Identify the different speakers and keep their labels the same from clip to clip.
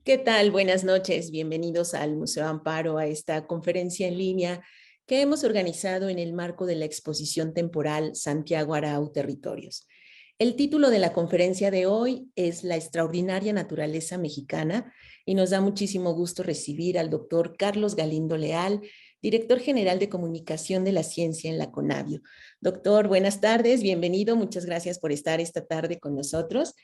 Speaker 1: ¿Qué tal? Buenas noches. Bienvenidos al Museo Amparo, a esta conferencia en línea que hemos organizado en el marco de la exposición temporal Santiago Arau Territorios. El título de la conferencia de hoy es La extraordinaria naturaleza mexicana y nos da muchísimo gusto recibir al doctor Carlos Galindo Leal, director general de comunicación de la ciencia en la CONABIO. Doctor, buenas tardes, bienvenido, muchas gracias por estar esta tarde con nosotros.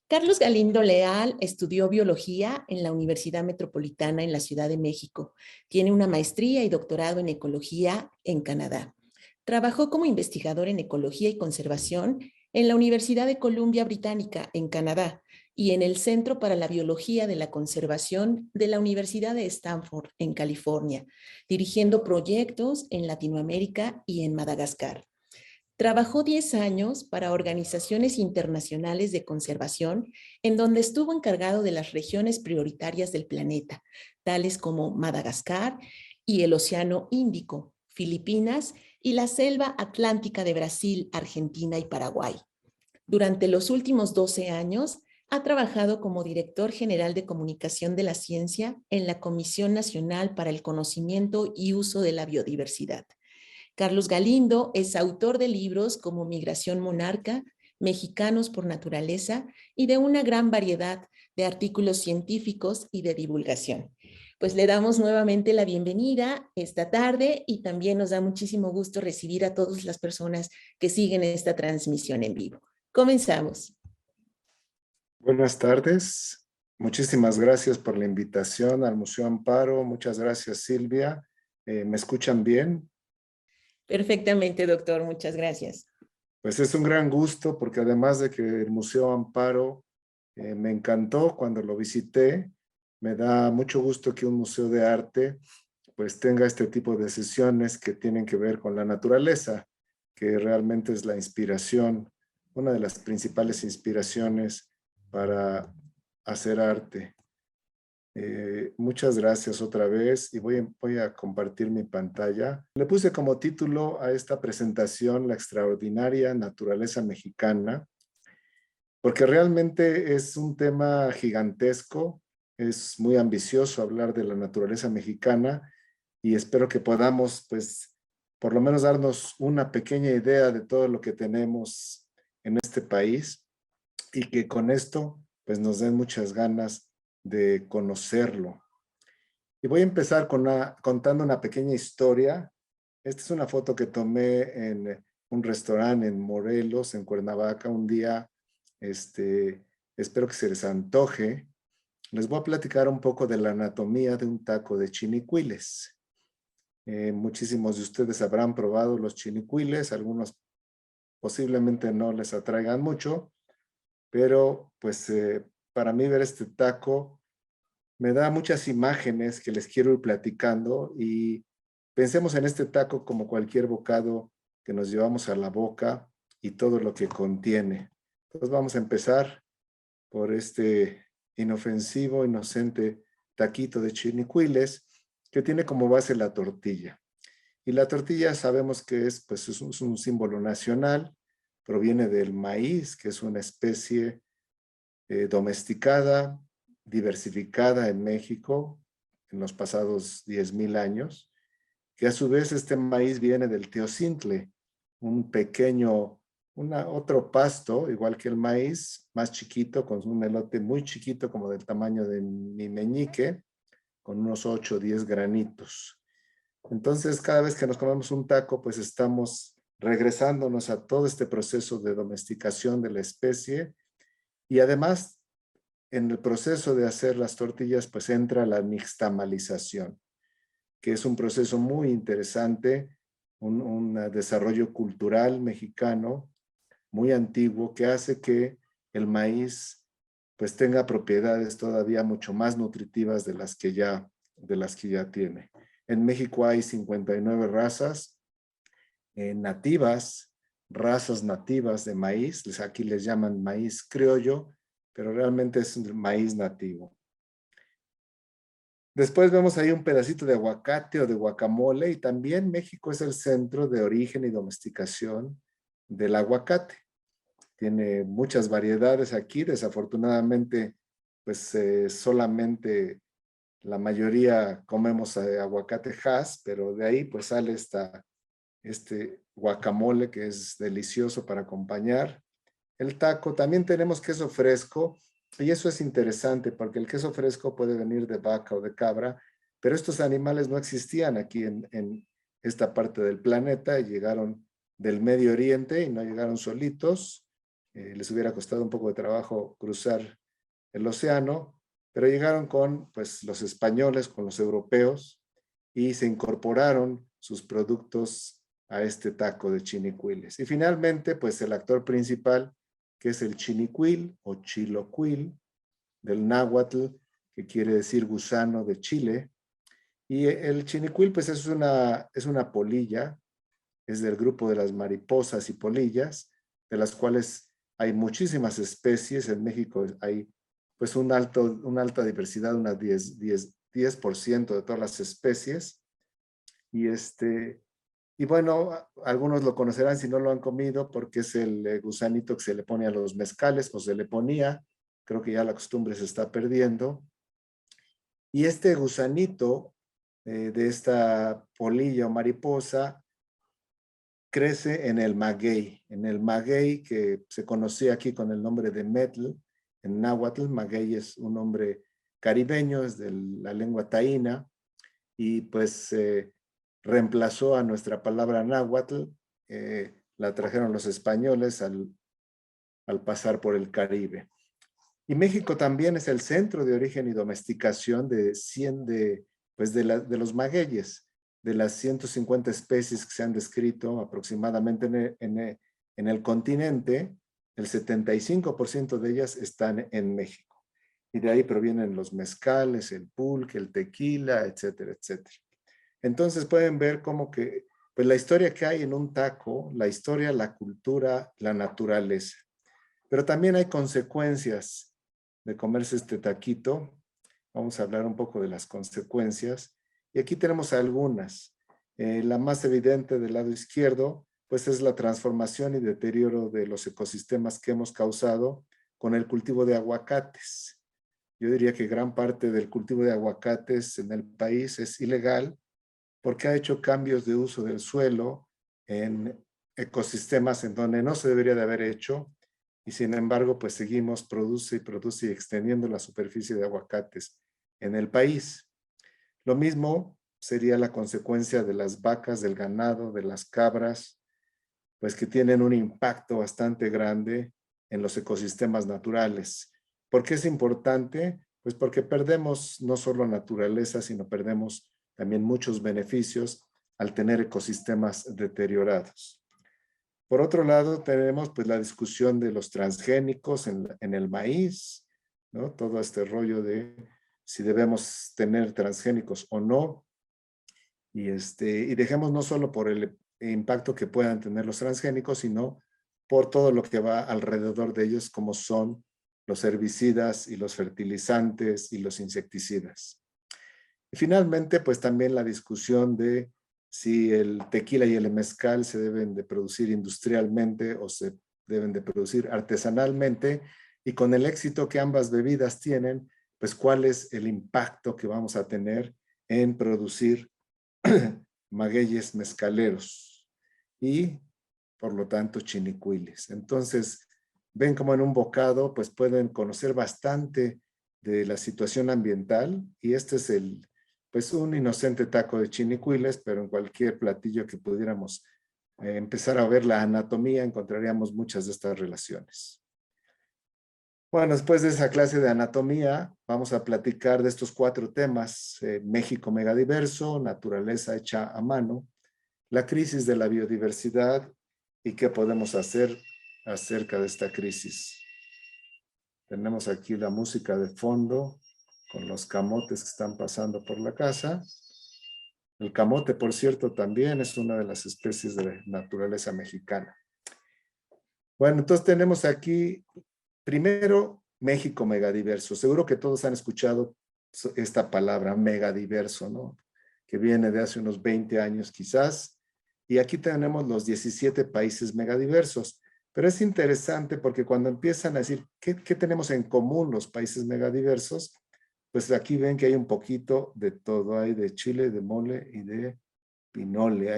Speaker 1: Carlos Galindo Leal estudió biología en la Universidad Metropolitana en la Ciudad de México. Tiene una maestría y doctorado en ecología en Canadá. Trabajó como investigador en ecología y conservación en la Universidad de Columbia Británica en Canadá y en el Centro para la Biología de la Conservación de la Universidad de Stanford en California, dirigiendo proyectos en Latinoamérica y en Madagascar. Trabajó 10 años para organizaciones internacionales de conservación, en donde estuvo encargado de las regiones prioritarias del planeta, tales como Madagascar y el Océano Índico, Filipinas y la selva atlántica de Brasil, Argentina y Paraguay. Durante los últimos 12 años, ha trabajado como director general de comunicación de la ciencia en la Comisión Nacional para el Conocimiento y Uso de la Biodiversidad. Carlos Galindo es autor de libros como Migración Monarca, Mexicanos por Naturaleza y de una gran variedad de artículos científicos y de divulgación. Pues le damos nuevamente la bienvenida esta tarde y también nos da muchísimo gusto recibir a todas las personas que siguen esta transmisión en vivo. Comenzamos.
Speaker 2: Buenas tardes. Muchísimas gracias por la invitación al Museo Amparo. Muchas gracias, Silvia. ¿Me escuchan bien?
Speaker 1: Perfectamente, doctor. Muchas gracias.
Speaker 2: Pues es un gran gusto porque además de que el Museo Amparo me encantó cuando lo visité, me da mucho gusto que un museo de arte pues tenga este tipo de sesiones que tienen que ver con la naturaleza, que realmente es la inspiración, una de las principales inspiraciones para hacer arte. Muchas gracias otra vez y voy a compartir mi pantalla. Le puse como título a esta presentación La extraordinaria naturaleza mexicana, porque realmente es un tema gigantesco, es muy ambicioso hablar de la naturaleza mexicana y espero que podamos, pues, por lo menos darnos una pequeña idea de todo lo que tenemos en este país y que con esto, pues, nos den muchas ganas de conocerlo. Y voy a empezar contando una pequeña historia. Esta es una foto que tomé en un restaurante en Morelos, en Cuernavaca, un día. Espero que se les antoje. Les voy a platicar un poco de la anatomía de un taco de chinicuiles. Muchísimos de ustedes habrán probado los chinicuiles, algunos posiblemente no les atraigan mucho, pero pues para mí ver este taco me da muchas imágenes que les quiero ir platicando y pensemos en este taco como cualquier bocado que nos llevamos a la boca y todo lo que contiene. Entonces vamos a empezar por este inofensivo, inocente taquito de chinicuiles que tiene como base la tortilla. Y la tortilla sabemos que pues, es un símbolo nacional, proviene del maíz, que es una especie domesticada, diversificada en México en los pasados 10,000 años, que a su vez este maíz viene del teocintle, un pequeño, otro pasto, igual que el maíz, más chiquito, con un elote muy chiquito, como del tamaño de mi meñique, con unos 8 o 10 granitos. Entonces, cada vez que nos comemos un taco, pues estamos regresándonos a todo este proceso de domesticación de la especie y además en el proceso de hacer las tortillas, pues entra la nixtamalización, que es un proceso muy interesante, un desarrollo cultural mexicano muy antiguo que hace que el maíz pues tenga propiedades todavía mucho más nutritivas de las que ya tiene. En México hay 59 razas nativas, razas nativas de maíz, aquí les llaman maíz criollo, pero realmente es un maíz nativo. Después vemos ahí un pedacito de aguacate o de guacamole y también México es el centro de origen y domesticación del aguacate. Tiene muchas variedades aquí, desafortunadamente pues solamente la mayoría comemos aguacate Hass, pero de ahí pues sale este guacamole que es delicioso para acompañar el taco. También tenemos queso fresco y eso es interesante porque el queso fresco puede venir de vaca o de cabra, pero estos animales no existían aquí en esta parte del planeta y llegaron del Medio Oriente y no llegaron solitos. Les hubiera costado un poco de trabajo cruzar el océano, pero llegaron con pues, los españoles, con los europeos y se incorporaron sus productos a este taco de chinicuiles. Y finalmente, pues el actor principal, que es el chinicuil o chilocuil, del náhuatl, que quiere decir gusano de Chile. Y el chinicuil, pues es una polilla, es del grupo de las mariposas y polillas, de las cuales hay muchísimas especies. En México hay pues una alta diversidad, unas 10% de todas las especies. Y bueno, algunos lo conocerán si no lo han comido porque es el gusanito que se le pone a los mezcales o se le ponía. Creo que ya la costumbre se está perdiendo. Y este gusanito de esta polilla o mariposa crece en el maguey que se conocía aquí con el nombre de metl, en náhuatl. Maguey es un nombre caribeño, es de la lengua taína, y pues reemplazó a nuestra palabra náhuatl, la trajeron los españoles al pasar por el Caribe. Y México también es el centro de origen y domesticación de los magueyes. De las 150 especies que se han descrito aproximadamente en el continente, el 75% de ellas están en México. Y de ahí provienen los mezcales, el pulque, el tequila, etcétera, etcétera. Entonces pueden ver cómo que, pues la historia que hay en un taco, la historia, la cultura, la naturaleza. Pero también hay consecuencias de comerse este taquito. Vamos a hablar un poco de las consecuencias. Y aquí tenemos algunas. La más evidente del lado izquierdo, pues es la transformación y deterioro de los ecosistemas que hemos causado con el cultivo de aguacates. Yo diría que gran parte del cultivo de aguacates en el país es ilegal porque ha hecho cambios de uso del suelo en ecosistemas en donde no se debería de haber hecho, y sin embargo, pues seguimos produce y extendiendo la superficie de aguacates en el país. Lo mismo sería la consecuencia de las vacas, del ganado, de las cabras, pues que tienen un impacto bastante grande en los ecosistemas naturales. ¿Por qué es importante? Pues porque perdemos no solo naturaleza, sino perdemos también muchos beneficios al tener ecosistemas deteriorados. Por otro lado, tenemos pues la discusión de los transgénicos en el maíz, ¿no? Todo este rollo de si debemos tener transgénicos o no. Y dejemos no solo por el impacto que puedan tener los transgénicos, sino por todo lo que va alrededor de ellos, como son los herbicidas y los fertilizantes y los insecticidas. Y finalmente, pues también la discusión de si el tequila y el mezcal se deben de producir industrialmente o se deben de producir artesanalmente, y con el éxito que ambas bebidas tienen, pues cuál es el impacto que vamos a tener en producir magueyes mezcaleros y, por lo tanto, chinicuiles. Entonces, ven como en un bocado, pues pueden conocer bastante de la situación ambiental, y este es pues un inocente taco de chinicuiles, pero en cualquier platillo que pudiéramos empezar a ver la anatomía, encontraríamos muchas de estas relaciones. Bueno, después de esa clase de anatomía, vamos a platicar de estos 4 temas: México megadiverso, naturaleza hecha a mano, la crisis de la biodiversidad y qué podemos hacer acerca de esta crisis. Tenemos aquí la música de fondo con los camotes que están pasando por la casa. El camote, por cierto, también es una de las especies de naturaleza mexicana. Bueno, entonces tenemos aquí, primero, México megadiverso. Seguro que todos han escuchado esta palabra, megadiverso, ¿no? Que viene de hace unos 20 años quizás. Y aquí tenemos los 17 países megadiversos. Pero es interesante porque cuando empiezan a decir qué tenemos en común los países megadiversos, pues aquí ven que hay un poquito de todo. Hay de chile, de mole y de pinole.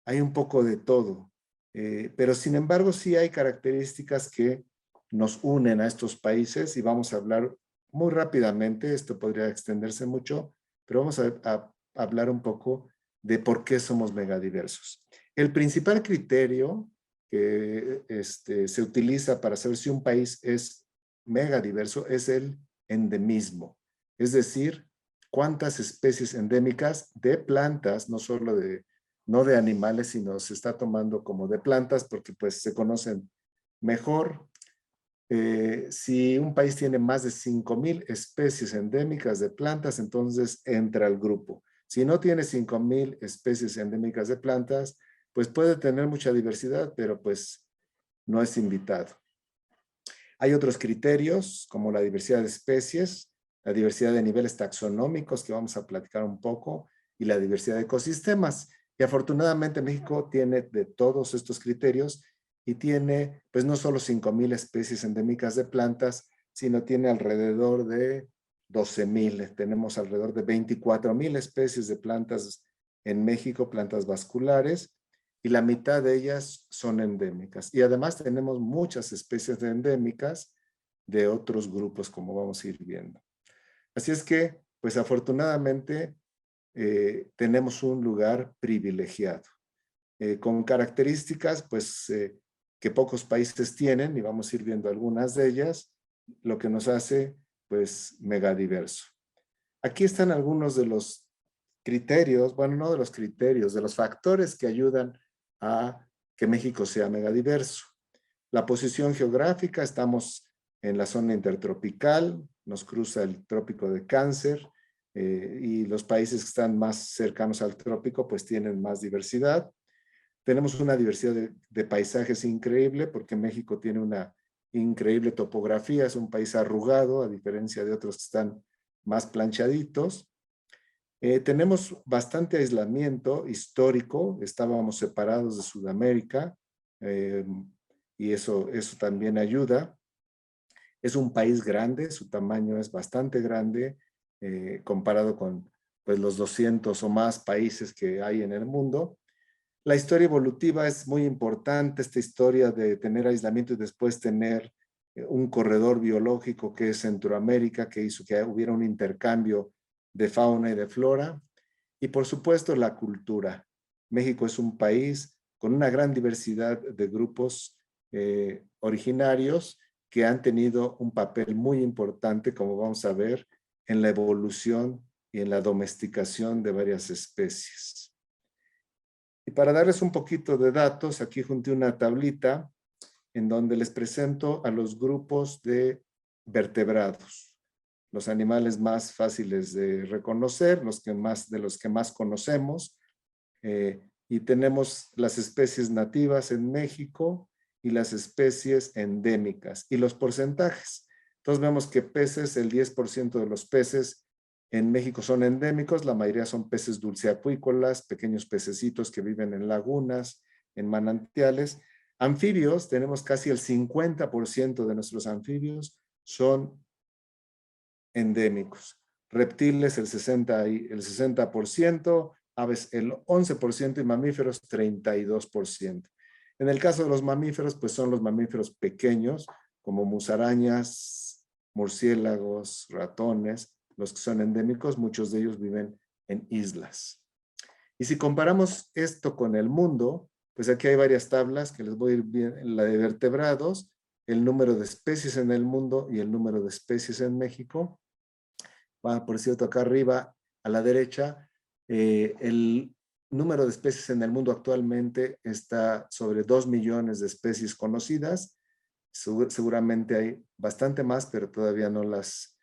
Speaker 2: Hay un poco de todo. Pero sin embargo sí hay características que nos unen a estos países y vamos a hablar muy rápidamente. Esto podría extenderse mucho, pero vamos a hablar un poco de por qué somos megadiversos. El principal criterio que se utiliza para saber si un país es megadiverso es el endemismo, es decir, cuántas especies endémicas de plantas, no de animales, sino se está tomando como de plantas porque pues se conocen mejor. Si un país tiene más de 5,000 especies endémicas de plantas, entonces entra al grupo. Si no tiene 5,000 especies endémicas de plantas, pues puede tener mucha diversidad, pero pues no es invitado. Hay otros criterios como la diversidad de especies, la diversidad de niveles taxonómicos que vamos a platicar un poco y la diversidad de ecosistemas. Y afortunadamente México tiene de todos estos criterios y tiene pues no solo 5,000 especies endémicas de plantas, sino tiene alrededor de 12,000. Tenemos alrededor de 24,000 especies de plantas en México, plantas vasculares, y la mitad de ellas son endémicas. Y además tenemos muchas especies endémicas de otros grupos, como vamos a ir viendo. Así es que, pues afortunadamente, tenemos un lugar privilegiado, con características, pues, que pocos países tienen, y vamos a ir viendo algunas de ellas, lo que nos hace, pues, megadiverso. Aquí están algunos de los criterios, bueno, no de los criterios, de los factores que ayudan a que México sea megadiverso. La posición geográfica, estamos en la zona intertropical, nos cruza el trópico de Cáncer, y los países que están más cercanos al trópico pues tienen más diversidad. Tenemos una diversidad de paisajes increíble porque México tiene una increíble topografía, es un país arrugado a diferencia de otros que están más planchaditos. Tenemos bastante aislamiento histórico, estábamos separados de Sudamérica, eh, y eso también ayuda. Es un país grande, su tamaño es bastante grande, comparado con pues, los 200 o más países que hay en el mundo. La historia evolutiva es muy importante, esta historia de tener aislamiento y después tener un corredor biológico que es Centroamérica, que hizo que hubiera un intercambio de fauna y de flora. Y por supuesto la cultura. México es un país con una gran diversidad de grupos originarios que han tenido un papel muy importante, como vamos a ver, en la evolución y en la domesticación de varias especies. Y para darles un poquito de datos, aquí junté una tablita en donde les presento a los grupos de vertebrados, los animales más fáciles de reconocer, de los que más conocemos, y tenemos las especies nativas en México y las especies endémicas y los porcentajes. Entonces vemos que peces, el 10% de los peces en México son endémicos, la mayoría son peces dulceacuícolas, pequeños pececitos que viven en lagunas, en manantiales. Anfibios, tenemos casi el 50% de nuestros anfibios son endémicos. Reptiles el 60%, aves el 11% y mamíferos 32%. En el caso de los mamíferos, pues son los mamíferos pequeños, como musarañas, murciélagos, ratones, los que son endémicos, muchos de ellos viven en islas. Y si comparamos esto con el mundo, pues aquí hay varias tablas que les voy a ir viendo, la de vertebrados, el número de especies en el mundo y el número de especies en México. Por cierto, acá arriba a la derecha, el número de especies en el mundo actualmente está sobre 2 millones de especies conocidas. Seguramente hay bastante más, pero todavía no las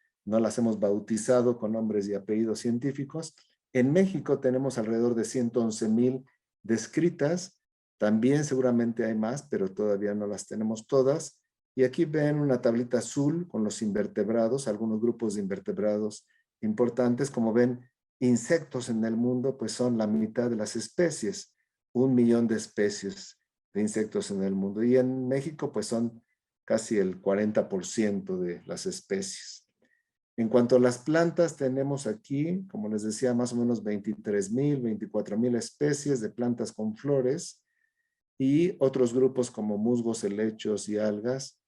Speaker 2: hemos bautizado con nombres y apellidos científicos. En México tenemos alrededor de 111,000 descritas. También seguramente hay más, pero todavía no las tenemos todas. Y aquí ven una tablita azul con los invertebrados, algunos grupos de invertebrados importantes. Como ven, insectos en el mundo, pues son la mitad de las especies, 1 millón de especies de insectos en el mundo. Y en México, pues son casi el 40% de las especies. En cuanto a las plantas, tenemos aquí, como les decía, más o menos 23,000, 24,000 especies de plantas con flores y otros grupos como musgos, helechos y algas,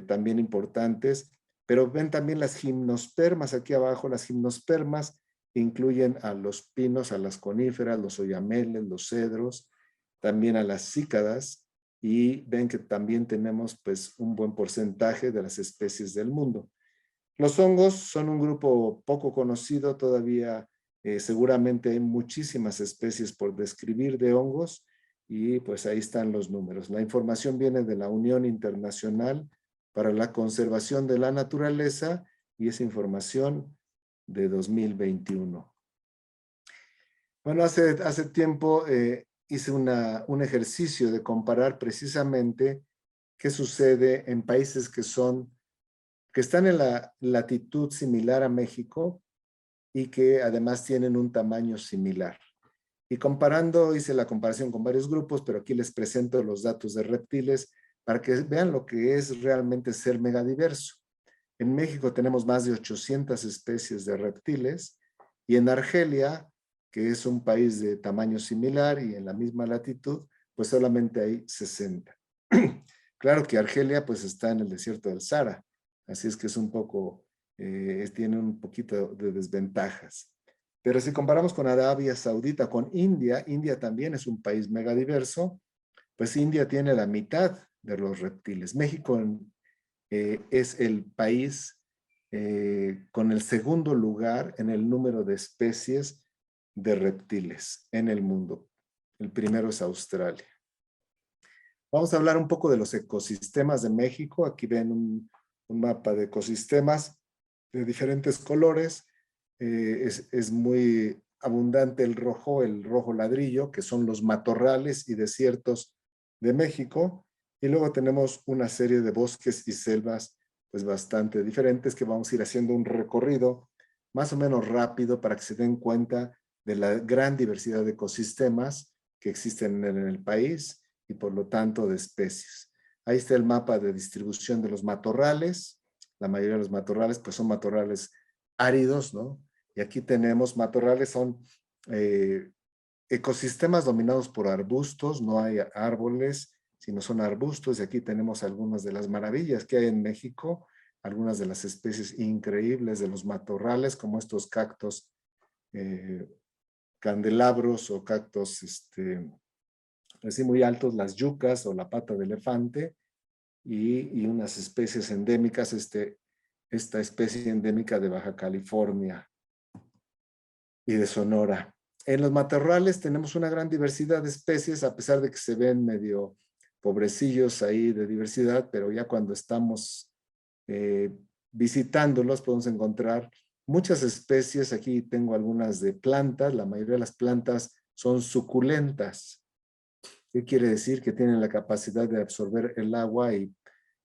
Speaker 2: también importantes. Pero ven también las gimnospermas aquí abajo. Las gimnospermas incluyen a los pinos, a las coníferas, los oyameles, los cedros, también a las cícadas, y ven que también tenemos pues un buen porcentaje de las especies del mundo. Los hongos son un grupo poco conocido todavía. Seguramente hay muchísimas especies por describir de hongos, y pues ahí están los números. La información viene de la Unión Internacional para la Conservación de la Naturaleza, y es información de 2021. Bueno, hace tiempo hice un ejercicio de comparar precisamente qué sucede en países que están en la latitud similar a México y que además tienen un tamaño similar. Y comparando, hice la comparación con varios grupos, pero aquí les presento los datos de reptiles para que vean lo que es realmente ser megadiverso. En México tenemos más de 800 especies de reptiles, y en Argelia, que es un país de tamaño similar y en la misma latitud, pues solamente hay 60. Claro que Argelia pues está en el desierto del Sahara, así es que es un poco, tiene un poquito de desventajas. Pero si comparamos con Arabia Saudita, con India, India también es un país megadiverso, pues India tiene la mitad de los reptiles. México es el país con el segundo lugar en el número de especies de reptiles en el mundo. El primero es Australia. Vamos a hablar un poco de los ecosistemas de México. Aquí ven un mapa de ecosistemas de diferentes colores. Es muy abundante el rojo ladrillo, que son los matorrales y desiertos de México. Y luego tenemos una serie de bosques y selvas pues bastante diferentes, que vamos a ir haciendo un recorrido más o menos rápido para que se den cuenta de la gran diversidad de ecosistemas que existen en el país y por lo tanto de especies. Ahí está el mapa de distribución de los matorrales. La mayoría de los matorrales pues son matorrales áridos, ¿no? Y aquí tenemos matorrales, son ecosistemas dominados por arbustos, no hay árboles, sino son arbustos, y aquí tenemos algunas de las maravillas que hay en México, algunas de las especies increíbles de los matorrales, como estos cactos candelabros o cactos así muy altos, las yucas o la pata de elefante, y unas especies endémicas, esta especie endémica de Baja California y de Sonora. En los matorrales tenemos una gran diversidad de especies, a pesar de que se ven medio pobrecillos ahí de diversidad, pero ya cuando estamos visitándolos podemos encontrar muchas especies. Aquí tengo algunas de plantas. La mayoría de las plantas son suculentas. ¿Qué quiere decir? Que tienen la capacidad de absorber el agua y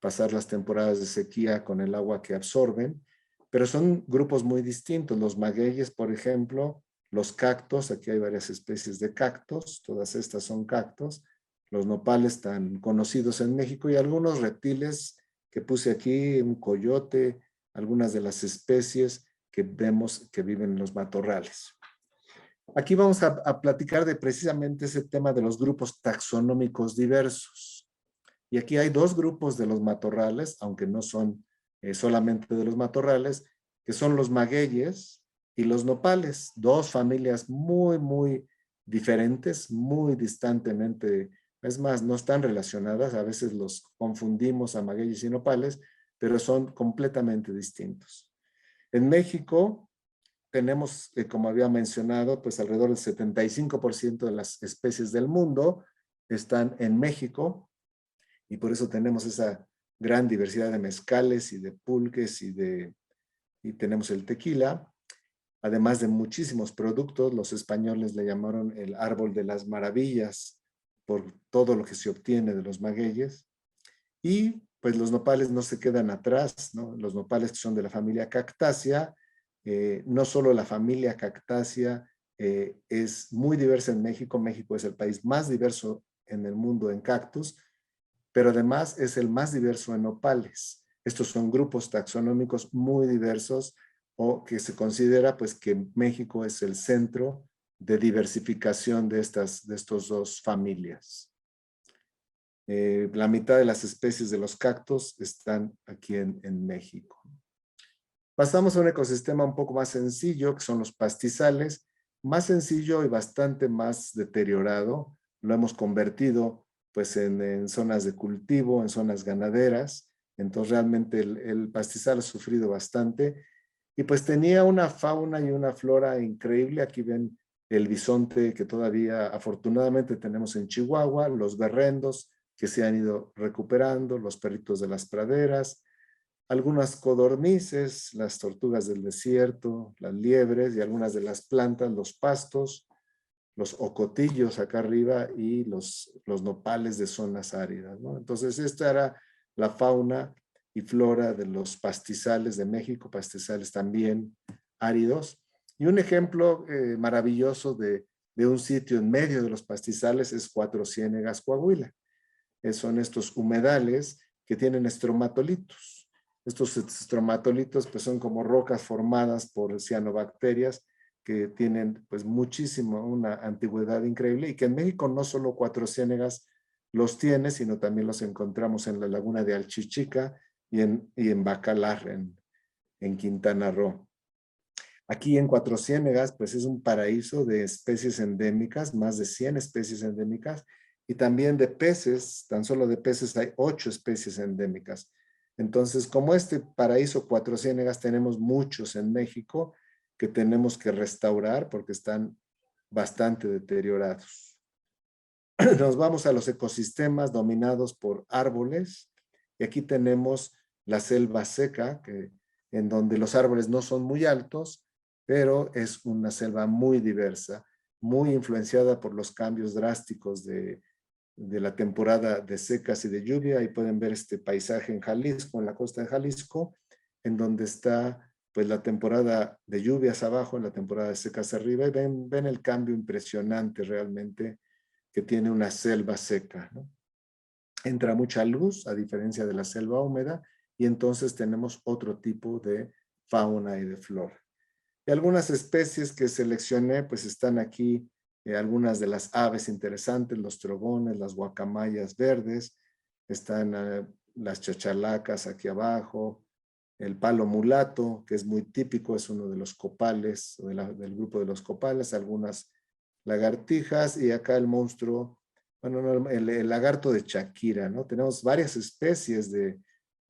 Speaker 2: pasar las temporadas de sequía con el agua que absorben, pero son grupos muy distintos. Los magueyes, por ejemplo, los cactos, aquí hay varias especies de cactos, todas estas son cactos, los nopales tan conocidos en México, y algunos reptiles que puse aquí, un coyote, algunas de las especies que vemos que viven en los matorrales. Aquí vamos a platicar de precisamente ese tema de los grupos taxonómicos diversos. Y aquí hay dos grupos de los matorrales, aunque no son solamente de los matorrales, que son los magueyes y los nopales, dos familias muy, muy diferentes, muy distantemente, es más, no están relacionadas, a veces los confundimos a magueyes y nopales, pero son completamente distintos. En México tenemos, como había mencionado, pues alrededor del 75% de las especies del mundo están en México, y por eso tenemos esa gran diversidad de mezcales y de pulques y tenemos el tequila, además de muchísimos productos. Los españoles le llamaron el árbol de las maravillas por todo lo que se obtiene de los magueyes. Y pues los nopales no se quedan atrás, ¿no? Los nopales, que son de la familia Cactaceae, no solo la familia Cactaceae es muy diversa en México. México es el país más diverso en el mundo en cactus, pero además es el más diverso en nopales. Estos son grupos taxonómicos muy diversos, o que se considera pues que México es el centro de diversificación de estos dos familias. La mitad de las especies de los cactus están aquí en México. Pasamos a un ecosistema un poco más sencillo, que son los pastizales, más sencillo y bastante más deteriorado. Lo hemos convertido pues en zonas de cultivo, en zonas ganaderas. Entonces realmente el pastizal ha sufrido bastante y pues tenía una fauna y una flora increíble. Aquí ven el bisonte que todavía afortunadamente tenemos en Chihuahua, los berrendos que se han ido recuperando, los perritos de las praderas, algunas codornices, las tortugas del desierto, las liebres y algunas de las plantas, los pastos, los ocotillos acá arriba y los nopales de zonas áridas, ¿no? Entonces, esta era la fauna y flora de los pastizales de México, pastizales también áridos. Y un ejemplo maravilloso de un sitio en medio de los pastizales es Cuatro Ciénegas, Coahuila. Son estos humedales que tienen estromatolitos. Estos estromatolitos pues son como rocas formadas por cianobacterias que tienen pues muchísimo, una antigüedad increíble, y que en México no solo Cuatro Ciénegas los tiene, sino también los encontramos en la laguna de Alchichica y en Bacalar, en Quintana Roo. Aquí en Cuatro Ciénegas pues es un paraíso de especies endémicas, más de 100 especies endémicas, y también de peces. Tan solo de peces hay 8 especies endémicas. Entonces, como este paraíso Cuatro Ciénegas, tenemos muchos en México que tenemos que restaurar porque están bastante deteriorados. Nos vamos a los ecosistemas dominados por árboles, y aquí tenemos la selva seca, en donde los árboles no son muy altos, pero es una selva muy diversa, muy influenciada por los cambios drásticos de la temporada de secas y de lluvia. Ahí pueden ver este paisaje en Jalisco, en la costa de Jalisco, en donde está pues la temporada de lluvias abajo, en la temporada de secas arriba, y ven el cambio impresionante realmente que tiene una selva seca, ¿no? Entra mucha luz, a diferencia de la selva húmeda, y entonces tenemos otro tipo de fauna y de flora. Y algunas especies que seleccioné, pues están aquí, algunas de las aves interesantes, los trogones, las guacamayas verdes, están las chachalacas aquí abajo, el palo mulato, que es muy típico, es uno de los copales, del grupo de los copales, algunas lagartijas, y acá el monstruo, bueno, no, el lagarto de Shakira, ¿no? Tenemos varias especies de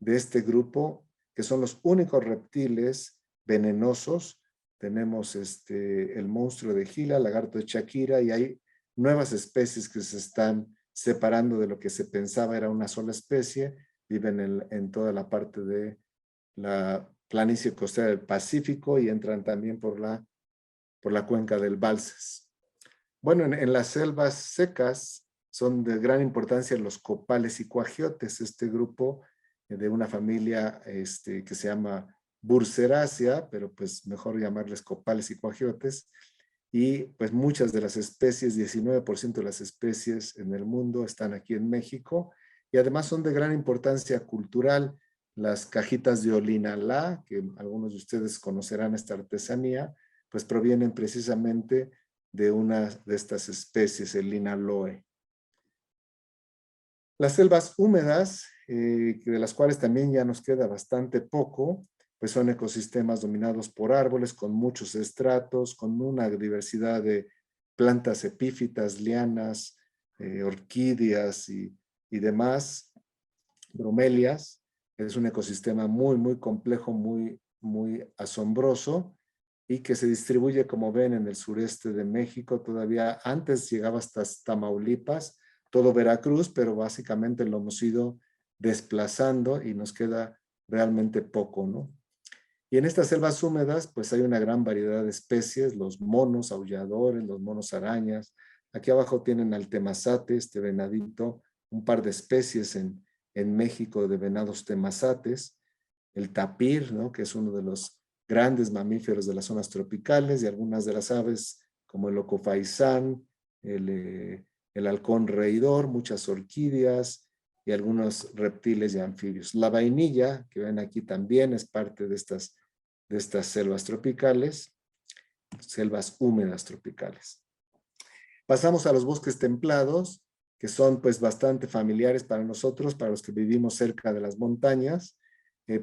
Speaker 2: este grupo, que son los únicos reptiles venenosos. Tenemos el monstruo de Gila, lagarto de Shakira, y hay nuevas especies que se están separando de lo que se pensaba era una sola especie. Viven en toda la parte de la planicie costera del Pacífico y entran también por la cuenca del Balsas. Bueno, en las selvas secas son de gran importancia los copales y cuajiotes, este grupo de una familia que se llama Burseraceae, pero pues mejor llamarles copales y cuajiotes. Y pues muchas de las especies, 19% de las especies en el mundo están aquí en México, y además son de gran importancia cultural. Las cajitas de Olinalá, que algunos de ustedes conocerán esta artesanía, pues provienen precisamente de una de estas especies, el Linaloe. Las selvas húmedas, de las cuales también ya nos queda bastante poco, pues son ecosistemas dominados por árboles con muchos estratos, con una diversidad de plantas epífitas, lianas, orquídeas y demás, bromelias. Es un ecosistema muy, muy complejo, muy, muy asombroso, y que se distribuye, como ven, en el sureste de México. Todavía antes llegaba hasta Tamaulipas, todo Veracruz, pero básicamente lo hemos ido desplazando y nos queda realmente poco, ¿no? Y en estas selvas húmedas, pues hay una gran variedad de especies, los monos aulladores, los monos arañas. Aquí abajo tienen al temazate, este venadito, un par de especies en México de venados temazates, el tapir, ¿no? Que es uno de los grandes mamíferos de las zonas tropicales, y algunas de las aves como el ocofaisán, el el halcón reidor, muchas orquídeas y algunos reptiles y anfibios. La vainilla, que ven aquí también, es parte de estas selvas tropicales, selvas húmedas tropicales. Pasamos a los bosques templados, que son pues bastante familiares para nosotros, para los que vivimos cerca de las montañas,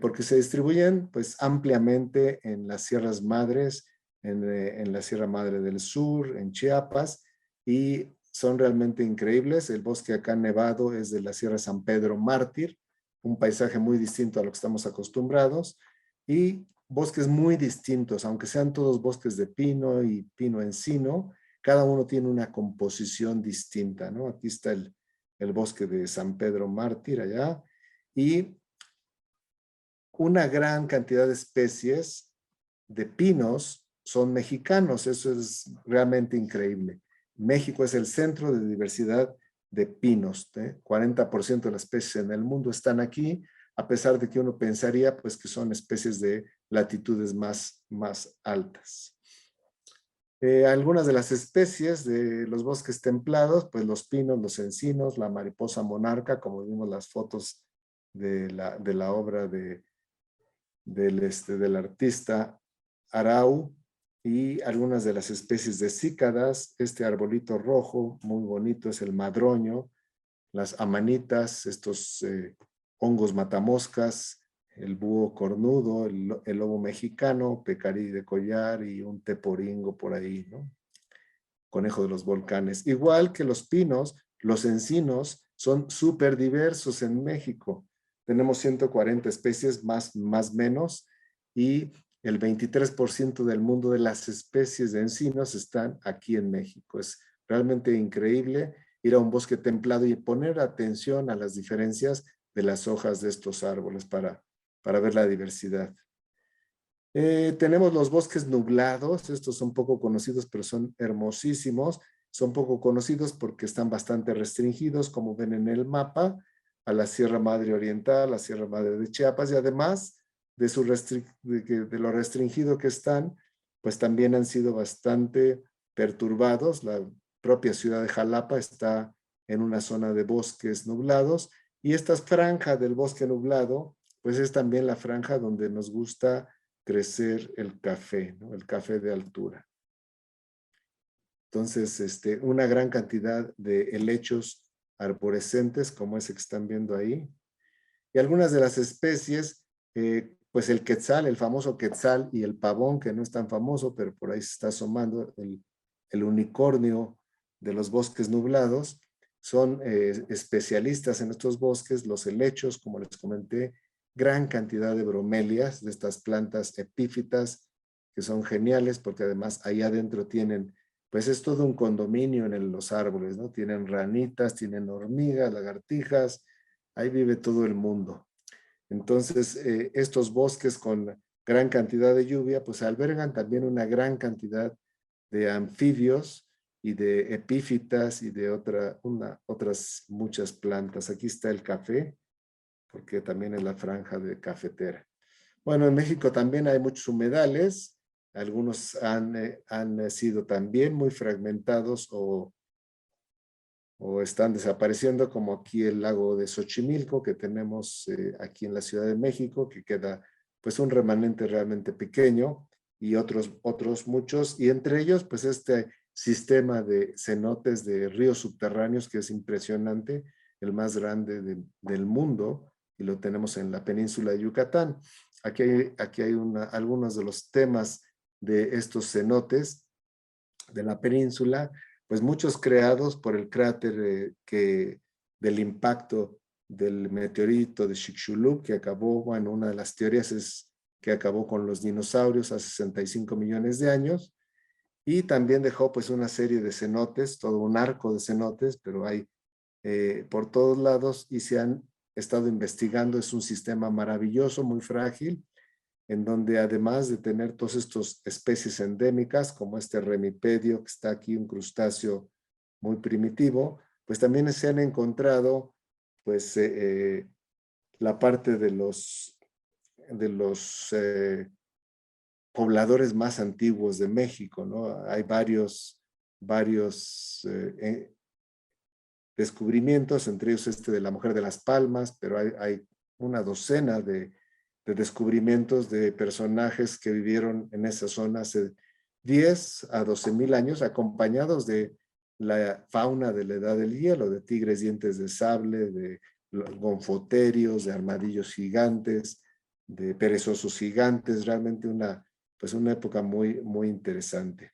Speaker 2: porque se distribuyen pues ampliamente en las Sierras Madres, en la Sierra Madre del Sur, en Chiapas, y son realmente increíbles. El bosque acá nevado es de la Sierra San Pedro Mártir, un paisaje muy distinto a lo que estamos acostumbrados, y bosques muy distintos, aunque sean todos bosques de pino y pino encino, cada uno tiene una composición distinta, ¿no? Aquí está el bosque de San Pedro Mártir allá, y una gran cantidad de especies de pinos son mexicanos. Eso es realmente increíble. México es el centro de diversidad de pinos, ¿eh? 40% de las especies en el mundo están aquí, a pesar de que uno pensaría pues, que son especies de latitudes más altas. Algunas de las especies de los bosques templados, pues los pinos, los encinos, la mariposa monarca, como vimos las fotos de la obra del artista Arau, y algunas de las especies de cícadas. Este arbolito rojo, muy bonito, es el madroño, las amanitas, estos hongos matamoscas, el búho cornudo, el lobo mexicano, pecarí de collar y un teporingo por ahí, ¿no? Conejo de los volcanes. Igual que los pinos, los encinos son súper diversos en México. Tenemos 140 especies más menos, y el 23% del mundo de las especies de encinos están aquí en México. Es realmente increíble ir a un bosque templado y poner atención a las diferencias de las hojas de estos árboles para ver la diversidad. Tenemos los bosques nublados. Estos son poco conocidos, pero son hermosísimos. Son poco conocidos porque están bastante restringidos, como ven en el mapa, a la Sierra Madre Oriental, la Sierra Madre de Chiapas, y además de lo restringido que están, pues también han sido bastante perturbados. La propia ciudad de Jalapa está en una zona de bosques nublados, y esta franja del bosque nublado, pues es también la franja donde nos gusta crecer el café, ¿no? El café de altura. Entonces, una gran cantidad de helechos arborescentes, como ese que están viendo ahí. Y algunas de las especies, pues el quetzal, el famoso quetzal, y el pavón, que no es tan famoso, pero por ahí se está asomando, el unicornio de los bosques nublados, son especialistas en estos bosques. Los helechos, como les comenté, gran cantidad de bromelias, de estas plantas epífitas, que son geniales, porque además ahí adentro tienen, pues es todo un condominio en los árboles, ¿no? Tienen ranitas, tienen hormigas, lagartijas, ahí vive todo el mundo. Entonces, estos bosques con gran cantidad de lluvia, pues albergan también una gran cantidad de anfibios y de epífitas y de otras muchas plantas. Aquí está el café, porque también es la franja de cafetera. Bueno, en México también hay muchos humedales. Algunos han sido también muy fragmentados o están desapareciendo, como aquí el lago de Xochimilco, que tenemos aquí en la Ciudad de México, que queda pues un remanente realmente pequeño, y otros muchos, y entre ellos pues este sistema de cenotes de ríos subterráneos que es impresionante, el más grande del mundo, y lo tenemos en la península de Yucatán. Aquí hay algunos de los temas de estos cenotes de la península, pues muchos creados por el cráter del impacto del meteorito de Chicxulub, que acabó, bueno, una de las teorías es que acabó con los dinosaurios hace 65 millones de años, y también dejó pues una serie de cenotes, todo un arco de cenotes, pero hay por todos lados, y se han estado investigando. Es un sistema maravilloso, muy frágil, en donde además de tener todas estas especies endémicas, como este remipedio que está aquí, un crustáceo muy primitivo, pues también se han encontrado pues la parte de los pobladores más antiguos de México, ¿no? Hay varios descubrimientos, entre ellos este de la Mujer de las Palmas, pero hay una docena de descubrimientos de personajes que vivieron en esa zona hace 10 a 12,000 años, acompañados de la fauna de la edad del hielo, de tigres dientes de sable, de gonfoterios, de armadillos gigantes, de perezosos gigantes, realmente pues una época muy, muy interesante.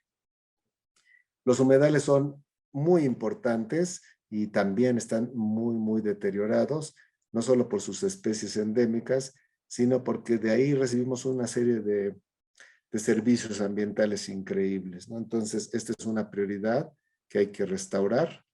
Speaker 2: Los humedales son muy importantes y también están muy, muy deteriorados, no solo por sus especies endémicas, sino porque de ahí recibimos una serie de servicios ambientales increíbles, ¿no? Entonces, esta es una prioridad que hay que restaurar.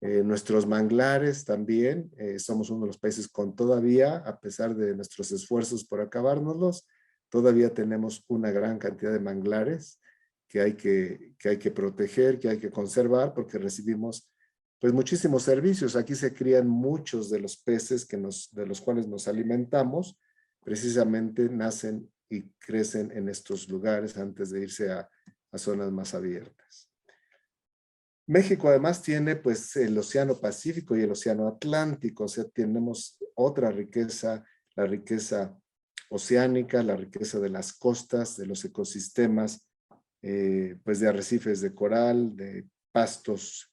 Speaker 2: Nuestros manglares también, somos uno de los países con todavía, a pesar de nuestros esfuerzos por acabárnoslos, todavía tenemos una gran cantidad de manglares que hay que proteger, que hay que conservar, porque recibimos pues muchísimos servicios. Aquí se crían muchos de los peces de los cuales nos alimentamos, precisamente nacen y crecen en estos lugares antes de irse a zonas más abiertas. México además tiene pues el Océano Pacífico y el Océano Atlántico, o sea, tenemos otra riqueza, la riqueza oceánica, la riqueza de las costas, de los ecosistemas, pues de arrecifes de coral, de pastos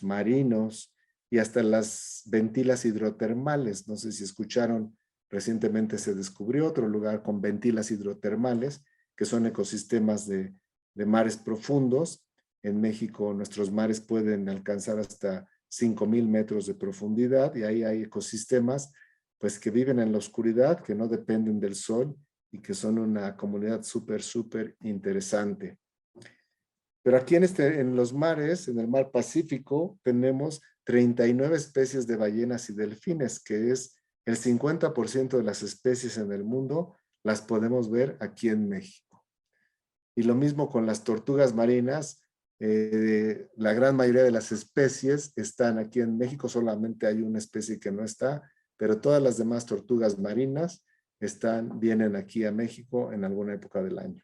Speaker 2: marinos y hasta las ventilas hidrotermales. No sé si escucharon, recientemente se descubrió otro lugar con ventilas hidrotermales, que son ecosistemas de mares profundos. En México nuestros mares pueden alcanzar hasta 5,000 metros de profundidad y ahí hay ecosistemas pues que viven en la oscuridad, que no dependen del sol y que son una comunidad súper, súper interesante. Pero aquí en los mares, en el mar Pacífico, tenemos 39 especies de ballenas y delfines, que es el 50% de las especies en el mundo, las podemos ver aquí en México. Y lo mismo con las tortugas marinas, la gran mayoría de las especies están aquí en México, solamente hay una especie que no está, pero todas las demás tortugas marinas vienen aquí a México en alguna época del año.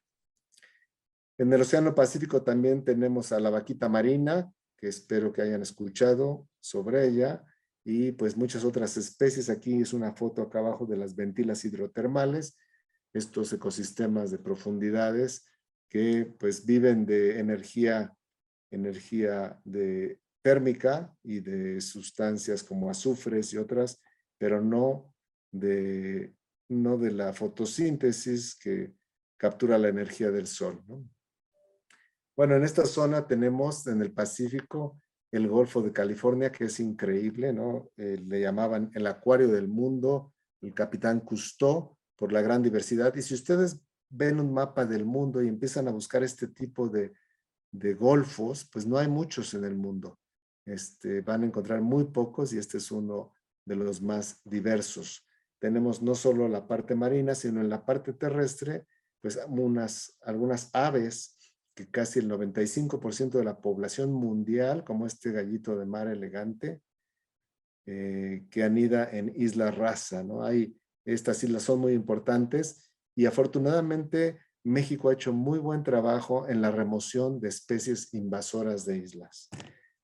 Speaker 2: En el Océano Pacífico también tenemos a la vaquita marina, que espero que hayan escuchado sobre ella, y pues muchas otras especies. Aquí es una foto acá abajo de las ventilas hidrotermales, estos ecosistemas de profundidades que pues viven de energía térmica y de sustancias como azufres y otras, pero no de la fotosíntesis que captura la energía del sol, ¿no? Bueno, en esta zona tenemos en el Pacífico el Golfo de California, que es increíble, ¿no? Le llamaban el acuario del mundo, el Capitán Cousteau, por la gran diversidad. Y si ustedes ven un mapa del mundo y empiezan a buscar este tipo de golfos, pues no hay muchos en el mundo. Van a encontrar muy pocos y este es uno de los más diversos. Tenemos no solo la parte marina, sino en la parte terrestre, pues algunas aves, que casi el 95% de la población mundial, como este gallito de mar elegante, que anida en Isla Rasa, ¿no? Estas islas son muy importantes y afortunadamente México ha hecho muy buen trabajo en la remoción de especies invasoras de islas.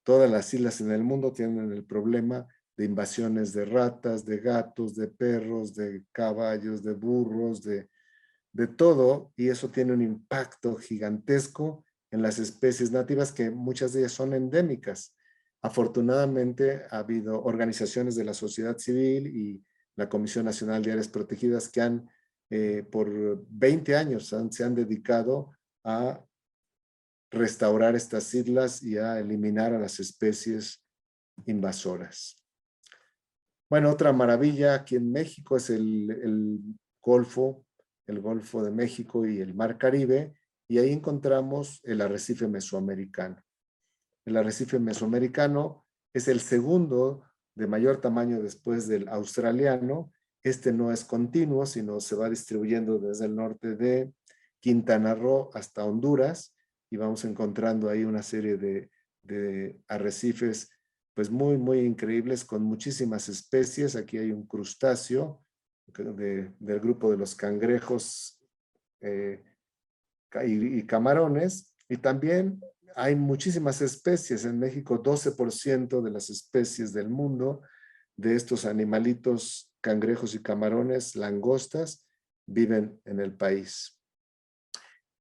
Speaker 2: Todas las islas en el mundo tienen el problema de invasiones de ratas, de gatos, de perros, de caballos, de burros, de todo, y eso tiene un impacto gigantesco en las especies nativas, que muchas de ellas son endémicas. Afortunadamente ha habido organizaciones de la sociedad civil y la Comisión Nacional de Áreas Protegidas que por 20 años se han dedicado a restaurar estas islas y a eliminar a las especies invasoras. Bueno, otra maravilla aquí en México es el Golfo de México y el Mar Caribe, y ahí encontramos el arrecife mesoamericano. El arrecife mesoamericano es el segundo de mayor tamaño después del australiano. Este no es continuo, sino se va distribuyendo desde el norte de Quintana Roo hasta Honduras, y vamos encontrando ahí una serie de arrecifes pues muy, muy increíbles, con muchísimas especies. Aquí hay un crustáceo del grupo de los cangrejos y camarones, Y también hay muchísimas especies. En México, 12% de las especies del mundo de estos animalitos, cangrejos y camarones, langostas, viven en el país.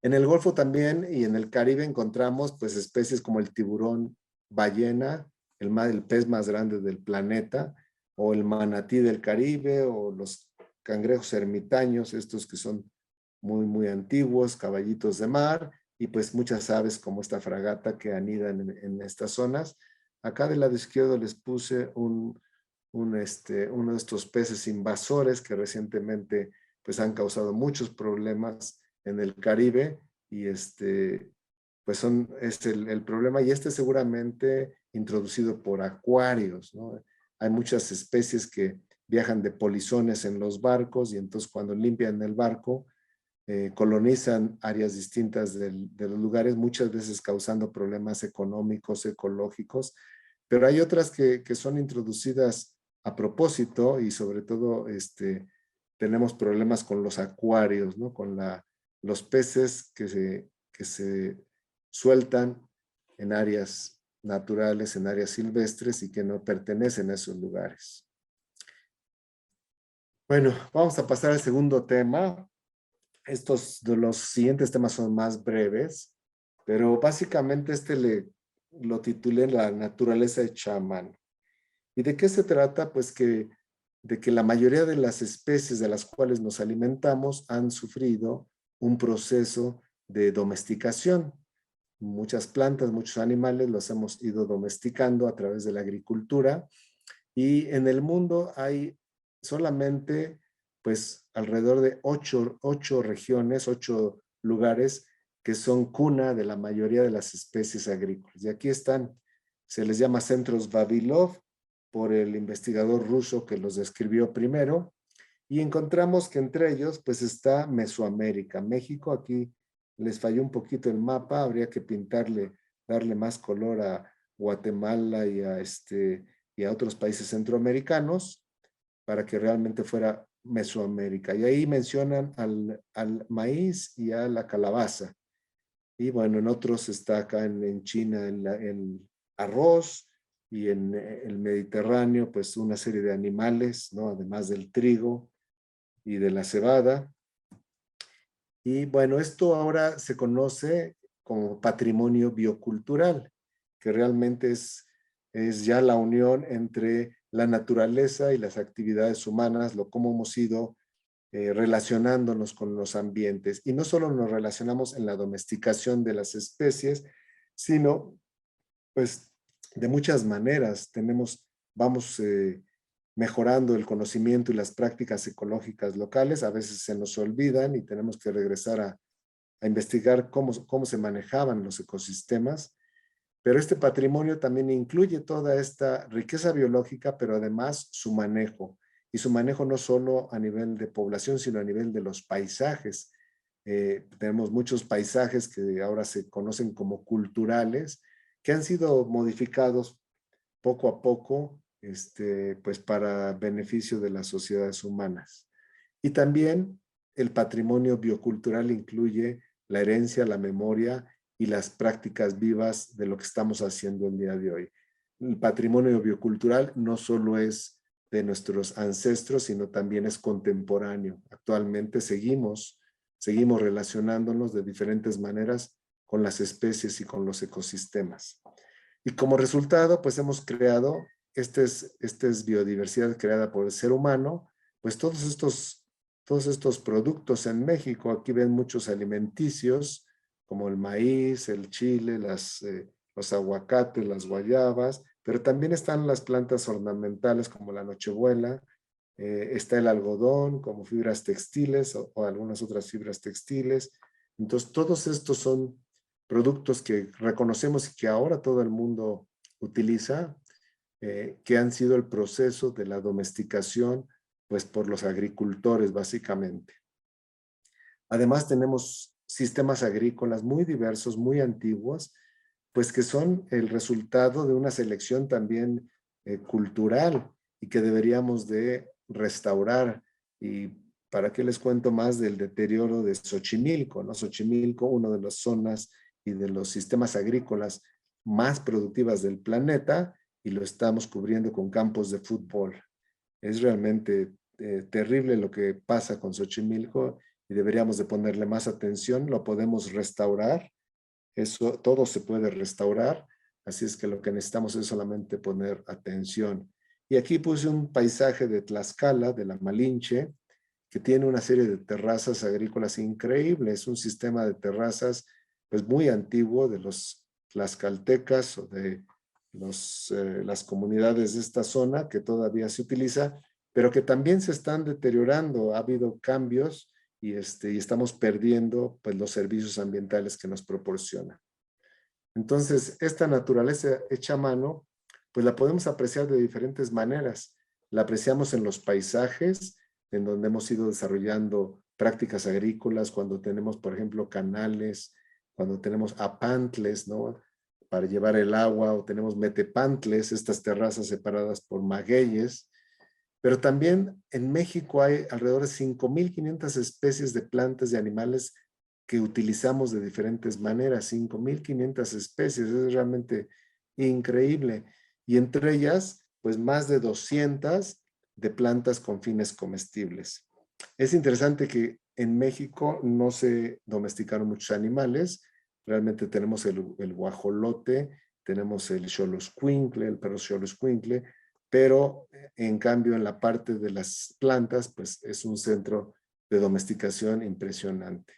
Speaker 2: En el Golfo también y en el Caribe encontramos pues especies como el tiburón ballena, el pez más grande del planeta, o el manatí del Caribe, o los cangrejos ermitaños, estos que son muy, muy antiguos, caballitos de mar, y pues muchas aves como esta fragata que anidan en estas zonas. Acá del lado izquierdo les puse uno de estos peces invasores que recientemente pues han causado muchos problemas en el Caribe y pues es el problema y seguramente introducido por acuarios, ¿no? Hay muchas especies que viajan de polizones en los barcos y entonces cuando limpian el barco colonizan áreas distintas de los lugares, muchas veces causando problemas económicos, ecológicos, pero hay otras que son introducidas a propósito y sobre todo tenemos problemas con los acuarios, ¿no? Con los peces que se sueltan en áreas naturales, en áreas silvestres y que no pertenecen a esos lugares. Bueno, vamos a pasar al segundo tema. Estos de los siguientes temas son más breves, pero básicamente lo titulé La naturaleza de chamán. ¿Y de qué se trata? Pues de que la mayoría de las especies de las cuales nos alimentamos han sufrido un proceso de domesticación. Muchas plantas, muchos animales los hemos ido domesticando a través de la agricultura y en el mundo hay solamente pues alrededor de ocho regiones, 8 lugares que son cuna de la mayoría de las especies agrícolas. Y aquí están, se les llama centros Vavilov por el investigador ruso que los describió primero. Y encontramos que entre ellos pues está Mesoamérica. México, aquí les falló un poquito el mapa, habría que darle más color a Guatemala y a otros países centroamericanos para que realmente fuera Mesoamérica. Y ahí mencionan al maíz y a la calabaza. Y bueno, en otros está acá en China el arroz y en el Mediterráneo, pues una serie de animales, ¿no? Además del trigo y de la cebada. Y bueno, esto ahora se conoce como patrimonio biocultural, que realmente es ya la unión entre la naturaleza y las actividades humanas, cómo hemos ido relacionándonos con los ambientes. Y no solo nos relacionamos en la domesticación de las especies, sino pues de muchas maneras vamos mejorando el conocimiento y las prácticas ecológicas locales. A veces se nos olvidan y tenemos que regresar a investigar cómo se manejaban los ecosistemas. Pero este patrimonio también incluye toda esta riqueza biológica, pero además su manejo. Y su manejo no solo a nivel de población, sino a nivel de los paisajes. Tenemos muchos paisajes que ahora se conocen como culturales, que han sido modificados poco a poco, pues para beneficio de las sociedades humanas. Y también el patrimonio biocultural incluye la herencia, la memoria y las prácticas vivas de lo que estamos haciendo el día de hoy. El patrimonio biocultural no solo es de nuestros ancestros, sino también es contemporáneo. Actualmente seguimos relacionándonos de diferentes maneras con las especies y con los ecosistemas. Y como resultado, pues hemos creado, esta es biodiversidad creada por el ser humano, pues todos estos productos en México, aquí ven muchos alimenticios, como el maíz, el chile, los aguacates, las guayabas, pero también están las plantas ornamentales como la nochebuela, está el algodón como fibras textiles o algunas otras fibras textiles. Entonces, todos estos son productos que reconocemos y que ahora todo el mundo utiliza, que han sido el proceso de la domesticación, pues por los agricultores básicamente. Además tenemos sistemas agrícolas muy diversos, muy antiguos, pues que son el resultado de una selección también cultural y que deberíamos de restaurar. ¿Y para qué les cuento más del deterioro de Xochimilco, ¿no? Xochimilco, una de las zonas y de los sistemas agrícolas más productivas del planeta y lo estamos cubriendo con campos de fútbol. Es realmente terrible lo que pasa con Xochimilco y deberíamos de ponerle más atención. Lo podemos restaurar, eso todo se puede restaurar, así es que lo que necesitamos es solamente poner atención. Y aquí puse un paisaje de Tlaxcala, de la Malinche, que tiene una serie de terrazas agrícolas increíbles, un sistema de terrazas pues muy antiguo de los tlaxcaltecas o de las comunidades de esta zona que todavía se utiliza, pero que también se están deteriorando. Ha habido cambios y estamos perdiendo pues, los servicios ambientales que nos proporciona. Entonces, esta naturaleza hecha a mano, pues la podemos apreciar de diferentes maneras. La apreciamos en los paisajes, en donde hemos ido desarrollando prácticas agrícolas, cuando tenemos, por ejemplo, canales, cuando tenemos apantles, ¿no? Para llevar el agua, o tenemos metepantles, estas terrazas separadas por magueyes. Pero también en México hay alrededor de 5.500 especies de plantas y animales que utilizamos de diferentes maneras. 5.500 especies, es realmente increíble. Y entre ellas, pues más de 200 de plantas con fines comestibles. Es interesante que en México no se domesticaron muchos animales. Realmente tenemos el guajolote, tenemos el xoloscuincle, el perro xoloscuincle, pero en cambio en la parte de las plantas, pues es un centro de domesticación impresionante.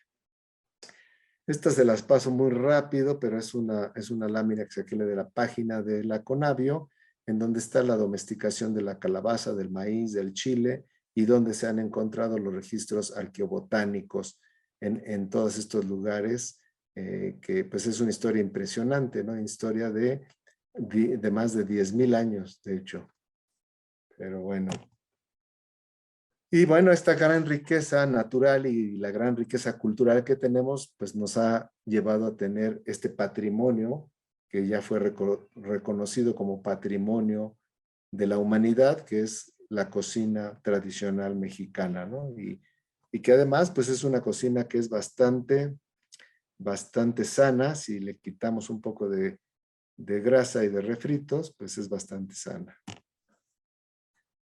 Speaker 2: Estas se las paso muy rápido, pero es una lámina que saqué de la página de la Conavio, en donde está la domesticación de la calabaza, del maíz, del chile, y donde se han encontrado los registros arqueobotánicos en todos estos lugares, que pues es una historia impresionante, ¿no? Historia de más de 10.000 años, de hecho. Pero bueno. Y bueno, esta gran riqueza natural y la gran riqueza cultural que tenemos, pues nos ha llevado a tener este patrimonio que ya fue reconocido como patrimonio de la humanidad, que es la cocina tradicional mexicana, ¿no? Y que además, pues es una cocina que es bastante sana. Si le quitamos un poco de grasa y de refritos, pues es bastante sana.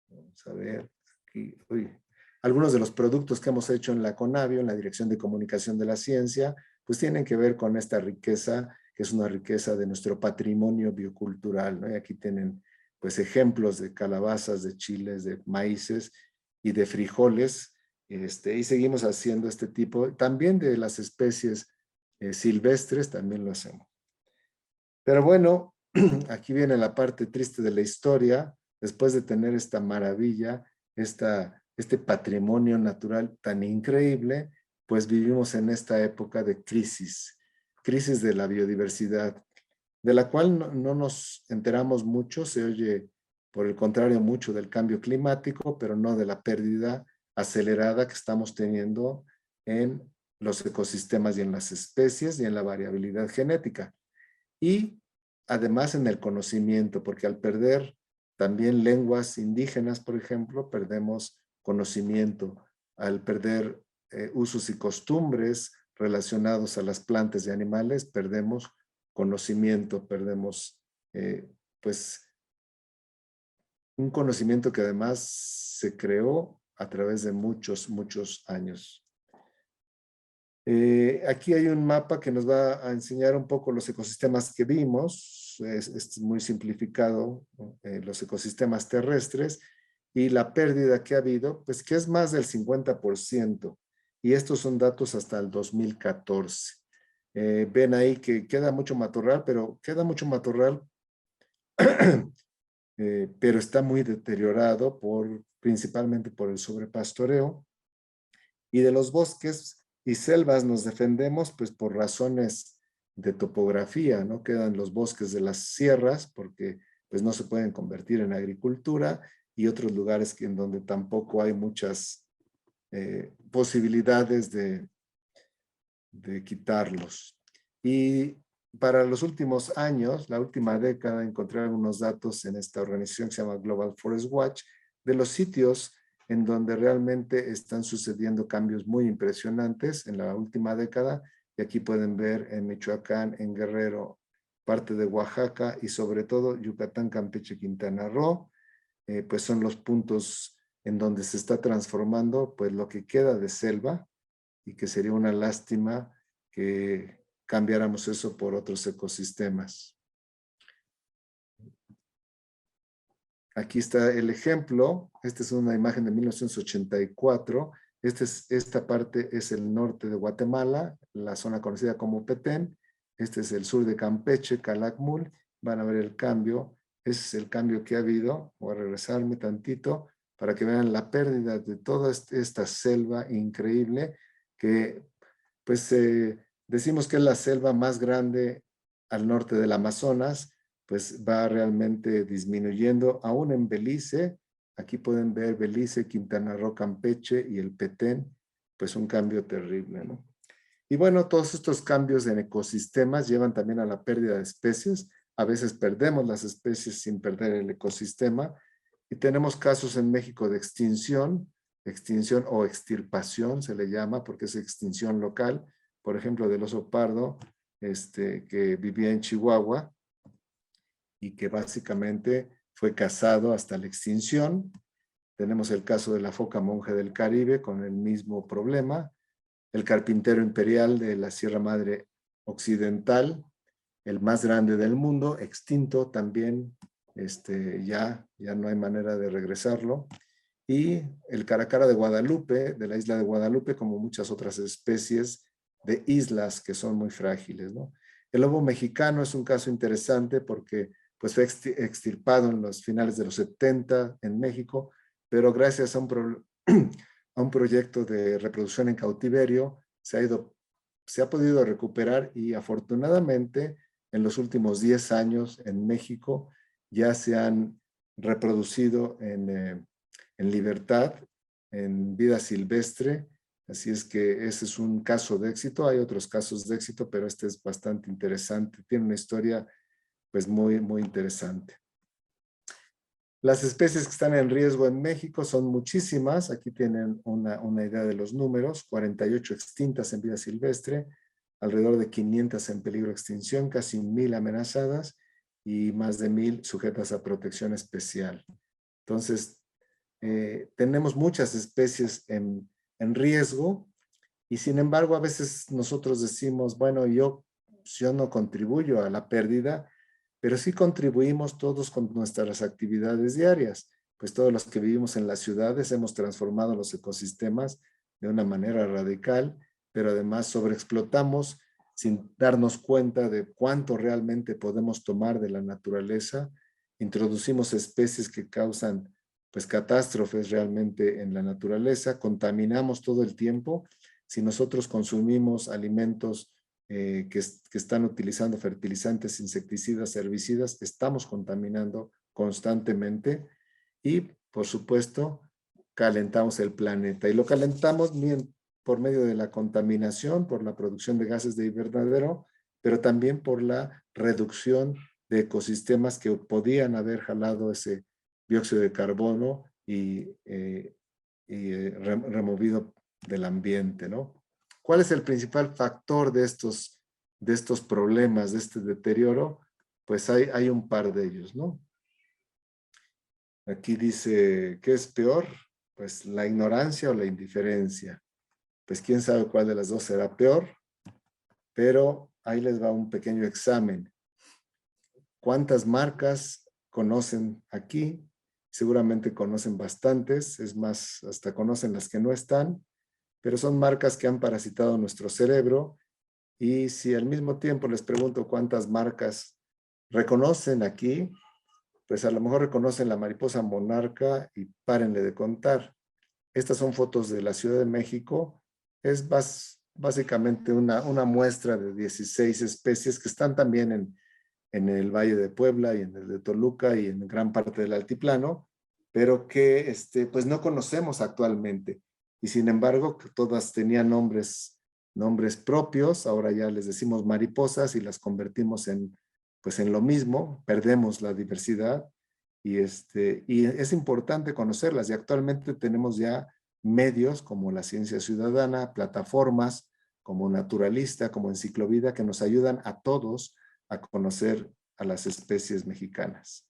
Speaker 2: Vamos a ver aquí. Uy. Algunos de los productos que hemos hecho en la Conavio, en la Dirección de Comunicación de la Ciencia, pues tienen que ver con esta riqueza, que es una riqueza de nuestro patrimonio biocultural, ¿no? Y aquí tienen pues ejemplos de calabazas, de chiles, de maíces y de frijoles, y seguimos haciendo este tipo, también de las especies silvestres, también lo hacemos. Pero bueno, aquí viene la parte triste de la historia. Después de tener esta maravilla, este patrimonio natural tan increíble, pues vivimos en esta época de crisis de la biodiversidad, de la cual no nos enteramos mucho. Se oye, por el contrario, mucho del cambio climático, pero no de la pérdida acelerada que estamos teniendo en los ecosistemas y en las especies y en la variabilidad genética. Y además en el conocimiento, porque al perder también lenguas indígenas, por ejemplo, perdemos conocimiento. Al perder usos y costumbres relacionados a las plantas y animales, perdemos conocimiento, perdemos pues un conocimiento que además se creó a través de muchos años. Aquí hay un mapa que nos va a enseñar un poco los ecosistemas que vimos. Es muy simplificado, ¿no? Los ecosistemas terrestres y la pérdida que ha habido, pues que es más del 50%. Y estos son datos hasta el 2014. Ven ahí que queda mucho matorral, pero pero está muy deteriorado principalmente por el sobrepastoreo. Y de los bosques y selvas nos defendemos pues por razones de topografía, ¿no? Quedan los bosques de las sierras porque pues no se pueden convertir en agricultura, y otros lugares en donde tampoco hay muchas posibilidades de quitarlos. Y para los últimos años, la última década, encontré algunos datos en esta organización que se llama Global Forest Watch, de los sitios en donde realmente están sucediendo cambios muy impresionantes en la última década, y aquí pueden ver en Michoacán, en Guerrero, parte de Oaxaca y sobre todo Yucatán, Campeche, Quintana Roo, pues son los puntos en donde se está transformando pues lo que queda de selva y que sería una lástima que cambiáramos eso por otros ecosistemas. Aquí está el ejemplo. Esta es una imagen de 1984. Esta parte es el norte de Guatemala, la zona conocida como Petén. Este es el sur de Campeche, Calakmul. Van a ver el cambio. Ese es el cambio que ha habido. Voy a regresarme tantito para que vean la pérdida de toda esta selva increíble que pues decimos que es la selva más grande al norte del Amazonas, pues va realmente disminuyendo, aún en Belice. Aquí pueden ver Belice, Quintana Roo, Campeche y el Petén, pues un cambio terrible, ¿no? Y bueno, todos estos cambios en ecosistemas llevan también a la pérdida de especies. A veces perdemos las especies sin perder el ecosistema. Y tenemos casos en México de extinción o extirpación, se le llama, porque es extinción local. Por ejemplo, del oso pardo, que vivía en Chihuahua, y que básicamente fue cazado hasta la extinción. Tenemos el caso de la foca monje del Caribe con el mismo problema. El carpintero imperial de la Sierra Madre Occidental, el más grande del mundo, extinto también, ya no hay manera de regresarlo. Y el caracara de Guadalupe, de la isla de Guadalupe, como muchas otras especies de islas que son muy frágiles, ¿no? El lobo mexicano es un caso interesante porque pues, fue extirpado en los finales de los 70 en México, pero gracias a a un proyecto de reproducción en cautiverio se ha podido recuperar y afortunadamente en los últimos 10 años en México ya se han reproducido en libertad, en vida silvestre. Así es que ese es un caso de éxito. Hay otros casos de éxito, pero este es bastante interesante. Tiene una historia pues muy, muy interesante. Las especies que están en riesgo en México son muchísimas. Aquí tienen una idea de los números. 48 extintas en vida silvestre, alrededor de 500 en peligro de extinción, casi 1000 amenazadas y más de 1000 sujetas a protección especial. Entonces, tenemos muchas especies en riesgo y sin embargo a veces nosotros decimos, bueno, yo no contribuyo a la pérdida, pero sí contribuimos todos con nuestras actividades diarias. Pues todos los que vivimos en las ciudades hemos transformado los ecosistemas de una manera radical, pero además sobreexplotamos sin darnos cuenta de cuánto realmente podemos tomar de la naturaleza. Introducimos especies que causan pues catástrofes realmente en la naturaleza, contaminamos todo el tiempo. Si nosotros consumimos alimentos que están utilizando fertilizantes, insecticidas, herbicidas, estamos contaminando constantemente y, por supuesto, calentamos el planeta. Y lo calentamos bien por medio de la contaminación, por la producción de gases de invernadero, pero también por la reducción de ecosistemas que podían haber jalado ese dióxido de carbono y removido del ambiente, ¿no? ¿Cuál es el principal factor de estos problemas, de este deterioro? Pues hay un par de ellos, ¿no? Aquí dice, ¿qué es peor? Pues la ignorancia o la indiferencia. Pues quién sabe cuál de las dos será peor, pero ahí les va un pequeño examen. ¿Cuántas marcas conocen aquí? Seguramente conocen bastantes, es más, hasta conocen las que no están, pero son marcas que han parasitado nuestro cerebro. Y si al mismo tiempo les pregunto cuántas marcas reconocen aquí, pues a lo mejor reconocen la mariposa monarca y párenle de contar. Estas son fotos de la Ciudad de México. Es básicamente una muestra de 16 especies que están también en el Valle de Puebla y en el de Toluca y en gran parte del altiplano, pero que pues no conocemos actualmente. Y sin embargo, todas tenían nombres propios. Ahora ya les decimos mariposas y las convertimos pues en lo mismo. Perdemos la diversidad y es importante conocerlas. Y actualmente tenemos ya medios como la ciencia ciudadana, plataformas como naturalista, como en Ciclovida, que nos ayudan a todos a conocer a las especies mexicanas.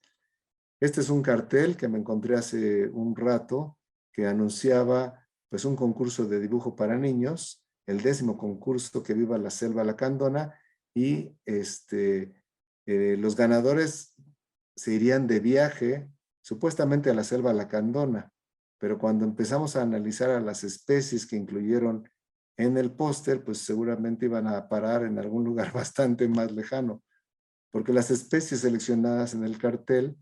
Speaker 2: Este es un cartel que me encontré hace un rato que anunciaba pues un concurso de dibujo para niños, el 10º concurso que viva la selva lacandona, y los ganadores se irían de viaje supuestamente a la selva lacandona, pero cuando empezamos a analizar a las especies que incluyeron en el póster, pues seguramente iban a parar en algún lugar bastante más lejano, porque las especies seleccionadas en el cartel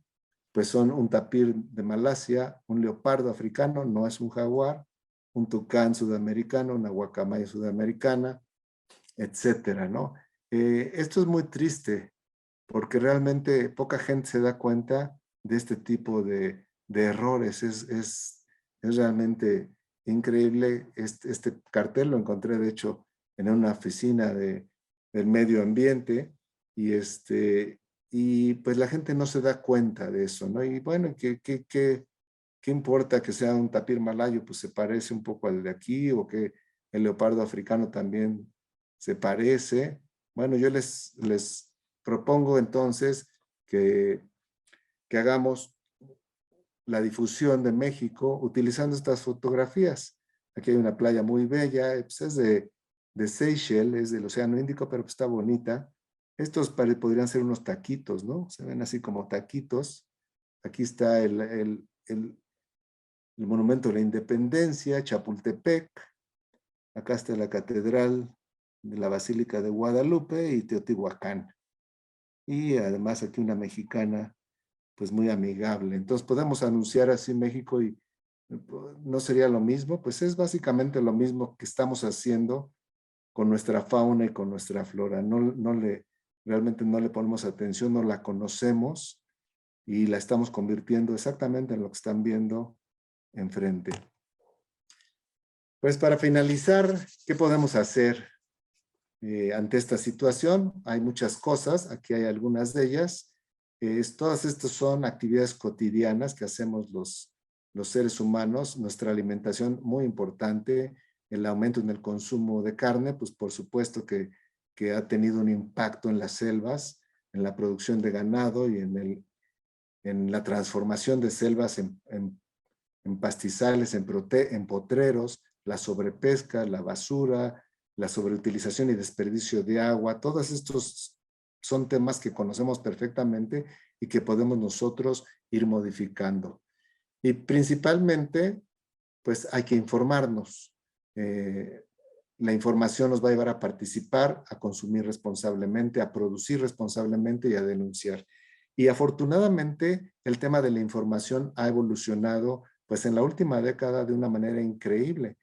Speaker 2: pues son un tapir de Malasia, un leopardo africano, no es un jaguar, un tucán sudamericano, una guacamaya sudamericana, etcétera, ¿no? Esto es muy triste porque realmente poca gente se da cuenta de este tipo de errores. Es realmente increíble. Este cartel lo encontré, de hecho, en una oficina del medio ambiente y, y pues la gente no se da cuenta de eso, ¿no? Y bueno, ¿qué importa que sea un tapir malayo? Pues se parece un poco al de aquí, o que el leopardo africano también se parece. Bueno, yo les propongo entonces que hagamos la difusión de México utilizando estas fotografías. Aquí hay una playa muy bella, pues es de Seychelles, es del Océano Índico, pero pues está bonita. Estos podrían ser unos taquitos, ¿no? Se ven así como taquitos. Aquí está el Monumento de la Independencia, Chapultepec. Acá está la Catedral de la Basílica de Guadalupe y Teotihuacán. Y además aquí una mexicana, pues muy amigable. Entonces podemos anunciar así México y no sería lo mismo, pues es básicamente lo mismo que estamos haciendo con nuestra fauna y con nuestra flora. Realmente no le ponemos atención, no la conocemos y la estamos convirtiendo exactamente en lo que están viendo enfrente. Pues para finalizar, ¿qué podemos hacer ante esta situación? Hay muchas cosas, aquí hay algunas de ellas. Todas estas son actividades cotidianas que hacemos los seres humanos, nuestra alimentación muy importante, el aumento en el consumo de carne, pues por supuesto que ha tenido un impacto en las selvas, en la producción de ganado y en la transformación de selvas en pastizales, en potreros, la sobrepesca, la basura, la sobreutilización y desperdicio de agua. Todos estos son temas que conocemos perfectamente y que podemos nosotros ir modificando. Y principalmente, pues hay que informarnos. La información nos va a llevar a participar, a consumir responsablemente, a producir responsablemente y a denunciar. Y afortunadamente, el tema de la información ha evolucionado pues en la última década de una manera increíble.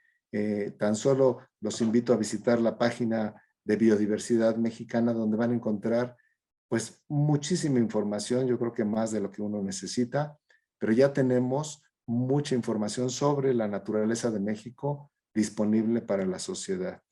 Speaker 2: Tan solo los invito a visitar la página de Biodiversidad Mexicana, donde van a encontrar pues muchísima información, yo creo que más de lo que uno necesita, pero ya tenemos mucha información sobre la naturaleza de México disponible para la sociedad.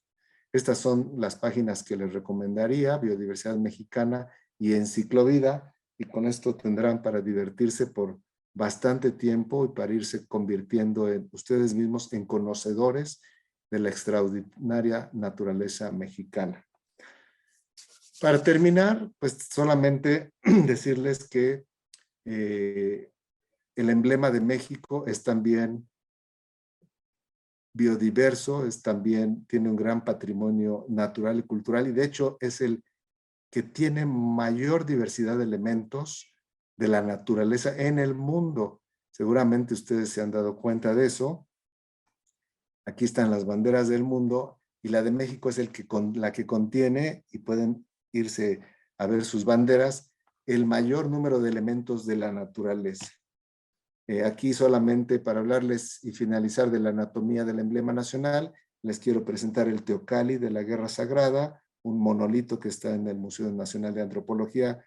Speaker 2: Estas son las páginas que les recomendaría: Biodiversidad Mexicana y Enciclovida, y con esto tendrán para divertirse por bastante tiempo y para irse convirtiendo ustedes mismos en conocedores de la extraordinaria naturaleza mexicana. Para terminar, pues solamente decirles que el emblema de México es también biodiverso, tiene un gran patrimonio natural y cultural, y de hecho es el que tiene mayor diversidad de elementos de la naturaleza en el mundo. Seguramente ustedes se han dado cuenta de eso. Aquí están las banderas del mundo y la de México es la que contiene, y pueden irse a ver sus banderas, el mayor número de elementos de la naturaleza. Aquí solamente para hablarles y finalizar de la anatomía del emblema nacional, les quiero presentar el Teocalli de la Guerra Sagrada, un monolito que está en el Museo Nacional de Antropología,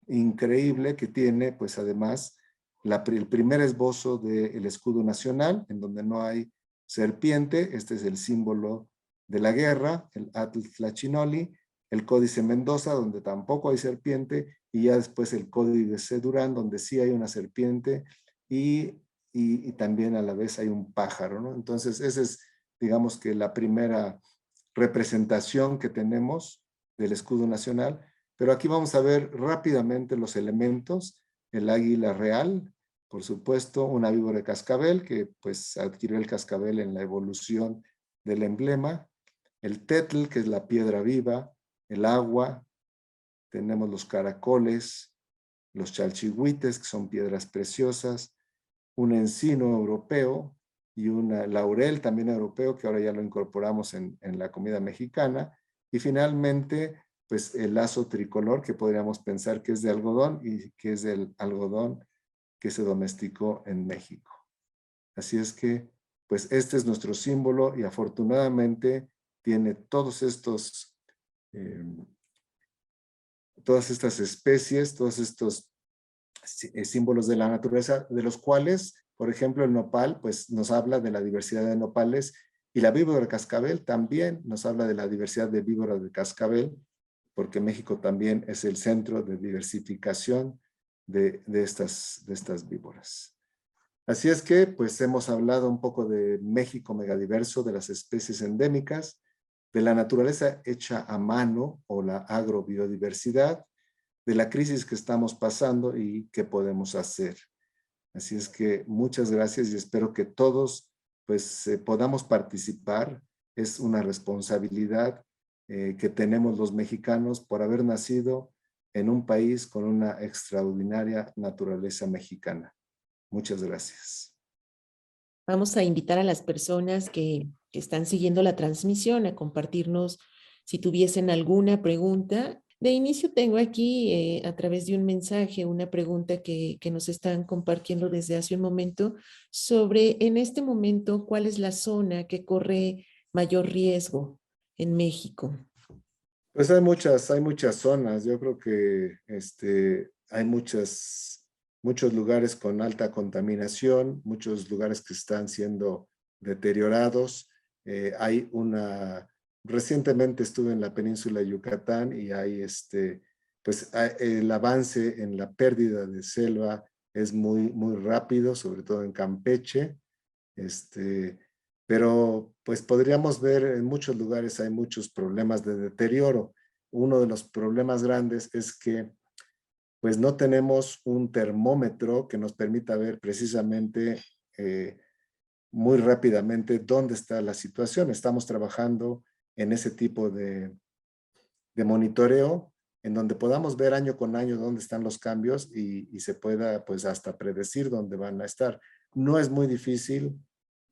Speaker 2: increíble, que tiene pues además el primer esbozo del escudo nacional, en donde no hay serpiente. Este es el símbolo de la guerra, el Atl Tlachinoli, el Códice Mendoza, donde tampoco hay serpiente, y ya después el Códice Durán, donde sí hay una serpiente, y también a la vez hay un pájaro, ¿no? Entonces, esa es, digamos que la primera representación que tenemos del escudo nacional, pero aquí vamos a ver rápidamente los elementos: el águila real, por supuesto, una víbora de cascabel, que pues adquirió el cascabel en la evolución del emblema, el tetl, que es la piedra viva, el agua, tenemos los caracoles, los chalchihuites, que son piedras preciosas, un encino europeo y un laurel también europeo, que ahora ya lo incorporamos en la comida mexicana, y finalmente, pues el lazo tricolor, que podríamos pensar que es de algodón y que es del algodón que se domesticó en México. Así es que, pues este es nuestro símbolo y afortunadamente tiene todos estos, todas estas especies, todos estos símbolos de la naturaleza, de los cuales, por ejemplo, el nopal, pues nos habla de la diversidad de nopales, y la víbora de cascabel también nos habla de la diversidad de víboras de cascabel, porque México también es el centro de diversificación de estas víboras. Así es que, pues hemos hablado un poco de México megadiverso, de las especies endémicas, de la naturaleza hecha a mano o la agrobiodiversidad, de la crisis que estamos pasando y qué podemos hacer. Así es que muchas gracias y espero que todos pues podamos participar. Es una responsabilidad que tenemos los mexicanos por haber nacido en un país con una extraordinaria naturaleza mexicana. Muchas gracias.
Speaker 1: Vamos a invitar a las personas que están siguiendo la transmisión a compartirnos si tuviesen alguna pregunta. De inicio tengo aquí a través de un mensaje una pregunta que nos están compartiendo desde hace un momento sobre en este momento cuál es la zona que corre mayor riesgo en México.
Speaker 2: Pues hay muchas zonas. Yo creo que hay muchos lugares con alta contaminación, muchos lugares que están siendo deteriorados. Recientemente estuve en la península de Yucatán y el avance en la pérdida de selva es muy rápido, sobre todo en Campeche. Pero pues podríamos ver en muchos lugares hay muchos problemas de deterioro. Uno de los problemas grandes es que pues no tenemos un termómetro que nos permita ver precisamente muy rápidamente dónde está la situación. Estamos trabajando en ese tipo de monitoreo en donde podamos ver año con año dónde están los cambios y se pueda pues hasta predecir dónde van a estar. No es muy difícil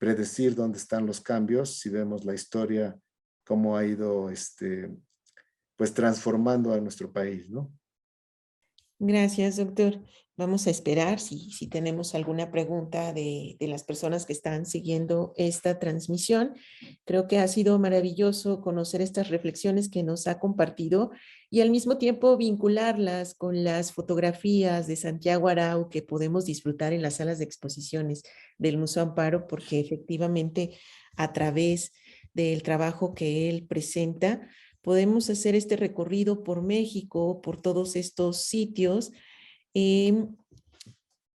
Speaker 2: predecir dónde están los cambios si vemos la historia, cómo ha ido pues transformando a nuestro país, ¿no?
Speaker 1: Gracias, doctor. Vamos a esperar si tenemos alguna pregunta de las personas que están siguiendo esta transmisión. Creo que ha sido maravilloso conocer estas reflexiones que nos ha compartido y al mismo tiempo vincularlas con las fotografías de Santiago Arau que podemos disfrutar en las salas de exposiciones del Museo Amparo, porque efectivamente a través del trabajo que él presenta, podemos hacer este recorrido por México, por todos estos sitios,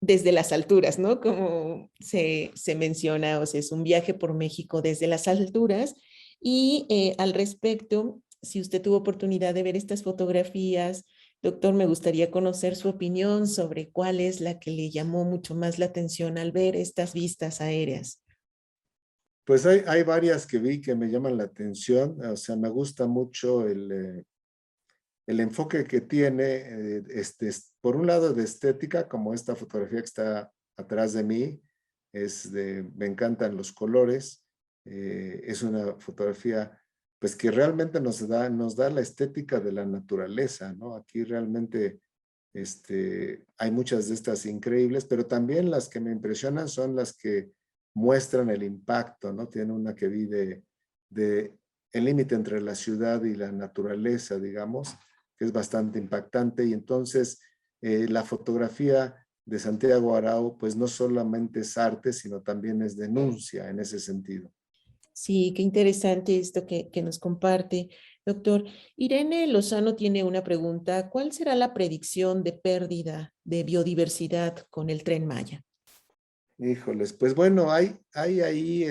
Speaker 1: desde las alturas, ¿no? Como se menciona, o sea, es un viaje por México desde las alturas. Y al respecto, si usted tuvo oportunidad de ver estas fotografías, doctor, me gustaría conocer su opinión sobre cuál es la que le llamó mucho más la atención al ver estas vistas aéreas.
Speaker 2: Pues hay varias que vi que me llaman la atención. O sea, me gusta mucho el enfoque que tiene, por un lado de estética, como esta fotografía que está atrás de mí, me encantan los colores, es una fotografía pues que realmente nos da la estética de la naturaleza, ¿no? Aquí realmente hay muchas de estas increíbles, pero también las que me impresionan son las que muestran el impacto, ¿no? Tiene una que vi de el límite entre la ciudad y la naturaleza, digamos, que es bastante impactante. Y entonces la fotografía de Santiago Arau, pues no solamente es arte, sino también es denuncia en ese sentido.
Speaker 1: Sí, qué interesante esto que nos comparte, doctor. Irene Lozano tiene una pregunta. ¿Cuál será la predicción de pérdida de biodiversidad con el Tren Maya?
Speaker 2: Híjoles, pues bueno, hay ahí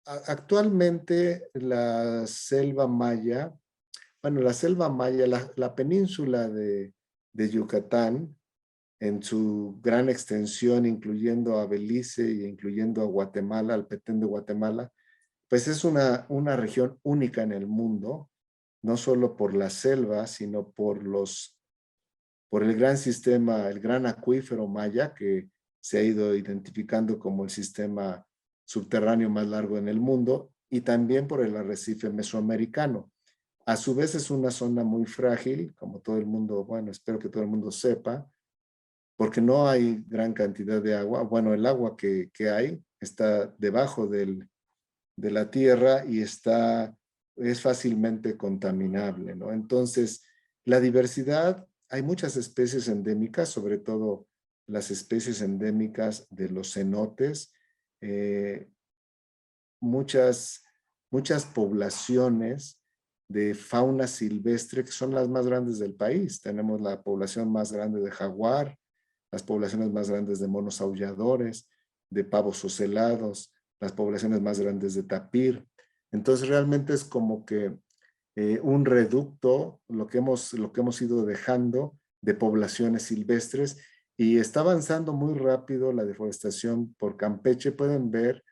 Speaker 2: Actualmente la selva maya, bueno, la selva maya, la península de Yucatán, en su gran extensión, incluyendo a Belice y incluyendo a Guatemala, al Petén de Guatemala, pues es una región única en el mundo, no solo por la selva, sino por el gran sistema, el gran acuífero maya, que se ha ido identificando como el sistema subterráneo más largo en el mundo, y también por el arrecife mesoamericano. A su vez es una zona muy frágil, como todo el mundo, bueno, espero que todo el mundo sepa, porque no hay gran cantidad de agua. Bueno, el agua que hay está debajo de la tierra y es fácilmente contaminable, ¿no? Entonces, la diversidad, hay muchas especies endémicas, sobre todo las especies endémicas de los cenotes, eh, muchas, muchas poblaciones de fauna silvestre que son las más grandes del país. Tenemos la población más grande de jaguar, las poblaciones más grandes de monos aulladores, de pavos ocelados, las poblaciones más grandes de tapir. Entonces realmente es como que un reducto, lo que hemos ido dejando de poblaciones silvestres, y está avanzando muy rápido la deforestación por Campeche. Pueden ver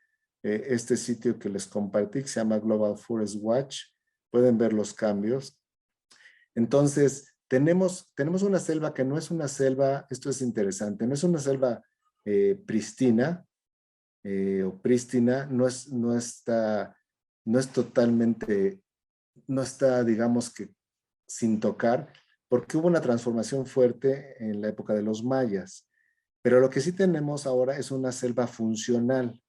Speaker 2: este sitio que les compartí, que se llama Global Forest Watch. Pueden ver los cambios. Entonces, tenemos una selva que no es una selva, esto es interesante, no es una selva pristina o prístina, no es totalmente, no está, digamos que sin tocar, porque hubo una transformación fuerte en la época de los mayas. Pero lo que sí tenemos ahora es una selva funcional.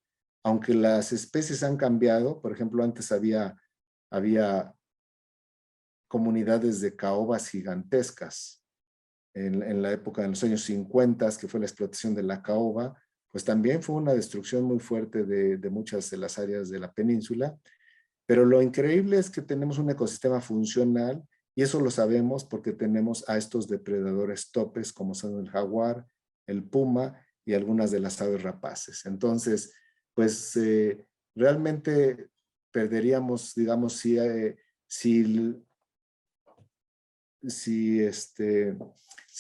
Speaker 2: Aunque las especies han cambiado, por ejemplo, antes había comunidades de caobas gigantescas. En la época de los años 50, que fue la explotación de la caoba, pues también fue una destrucción muy fuerte de muchas de las áreas de la península. Pero lo increíble es que tenemos un ecosistema funcional, y eso lo sabemos porque tenemos a estos depredadores topes como son el jaguar, el puma y algunas de las aves rapaces. Entonces, pues realmente perderíamos, digamos, si, si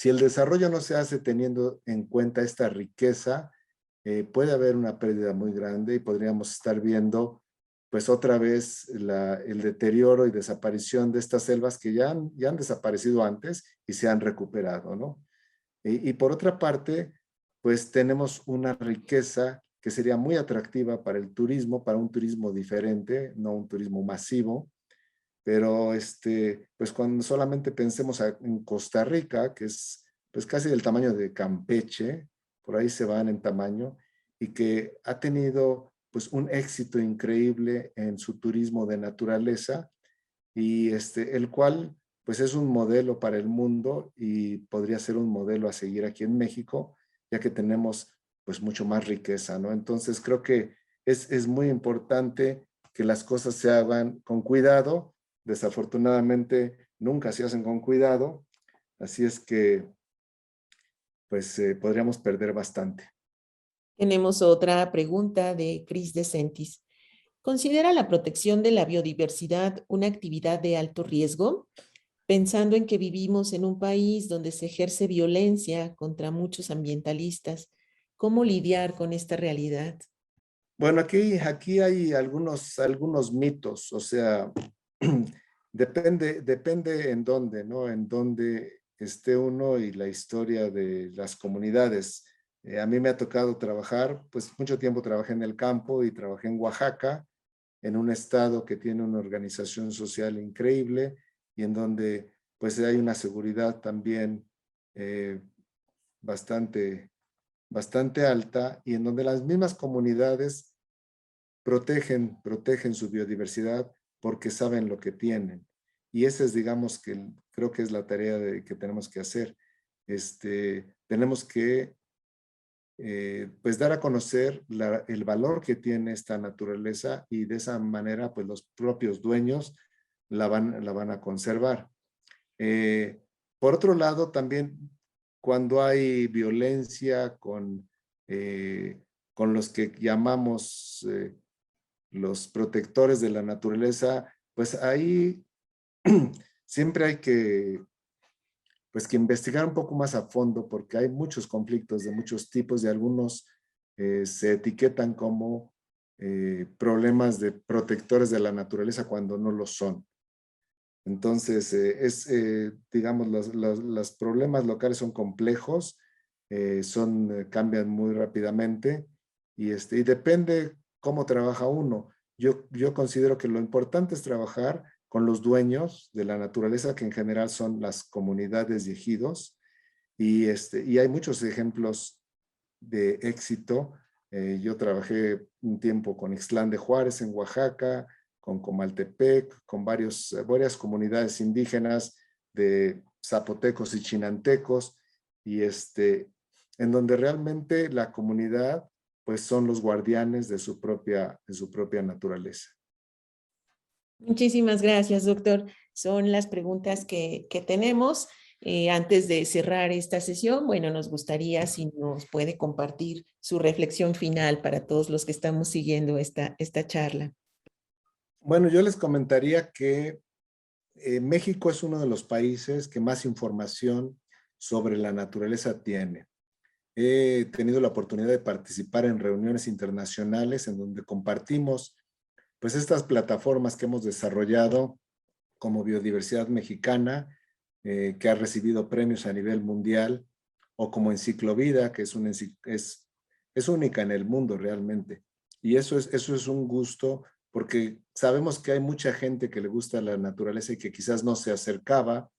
Speaker 2: el desarrollo no se hace teniendo en cuenta esta riqueza, puede haber una pérdida muy grande y podríamos estar viendo pues otra vez el deterioro y desaparición de estas selvas que ya han desaparecido antes y se han recuperado, ¿no? Y por otra parte, pues tenemos una riqueza que sería muy atractiva para el turismo, para un turismo diferente, no un turismo masivo, pero pues cuando solamente pensemos en Costa Rica, que es pues casi del tamaño de Campeche, por ahí se van en tamaño, y que ha tenido pues un éxito increíble en su turismo de naturaleza, y el cual pues es un modelo para el mundo y podría ser un modelo a seguir aquí en México, ya que tenemos pues mucho más riqueza, ¿no? Entonces creo que es muy importante que las cosas se hagan con cuidado. Desafortunadamente nunca se hacen con cuidado, así es que pues podríamos perder bastante.
Speaker 1: Tenemos otra pregunta de Cris DeSentis. ¿Considera la protección de la biodiversidad una actividad de alto riesgo? Pensando en que vivimos en un país donde se ejerce violencia contra muchos ambientalistas, ¿cómo lidiar con esta realidad?
Speaker 2: Bueno, aquí hay algunos mitos, o sea, depende en dónde, ¿no? En dónde esté uno y la historia de las comunidades. A mí me ha tocado trabajar, pues mucho tiempo trabajé en el campo y trabajé en Oaxaca, en un estado que tiene una organización social increíble y en donde pues hay una seguridad también eh, bastante, bastante alta, y en donde las mismas comunidades protegen su biodiversidad porque saben lo que tienen. Y esa es, digamos, creo que es la tarea que tenemos que hacer. Tenemos que pues dar a conocer el valor que tiene esta naturaleza, y de esa manera pues los propios dueños la van a conservar. Eh, por otro lado, también cuando hay violencia con los que llamamos los protectores de la naturaleza, pues ahí siempre hay que investigar un poco más a fondo porque hay muchos conflictos de muchos tipos y algunos se etiquetan como problemas de protectores de la naturaleza cuando no lo son. Entonces, digamos, los problemas locales son complejos, cambian muy rápidamente y depende cómo trabaja uno. Yo considero que lo importante es trabajar con los dueños de la naturaleza, que en general son las comunidades y ejidos, y hay muchos ejemplos de éxito. Yo trabajé un tiempo con Ixtlán de Juárez en Oaxaca, con Comaltepec, con varias comunidades indígenas de zapotecos y chinantecos, en donde realmente la comunidad pues son los guardianes de su propia naturaleza.
Speaker 1: Muchísimas gracias, doctor. Son las preguntas que tenemos. Antes de cerrar esta sesión, bueno, nos gustaría si nos puede compartir su reflexión final para todos los que estamos siguiendo esta charla.
Speaker 2: Bueno, yo les comentaría que México es uno de los países que más información sobre la naturaleza tiene. He tenido la oportunidad de participar en reuniones internacionales en donde compartimos pues estas plataformas que hemos desarrollado como Biodiversidad Mexicana, que ha recibido premios a nivel mundial, o como Enciclovida, que es única en el mundo realmente. Y eso es un gusto, porque sabemos que hay mucha gente que le gusta la naturaleza y que quizás no se acercaba,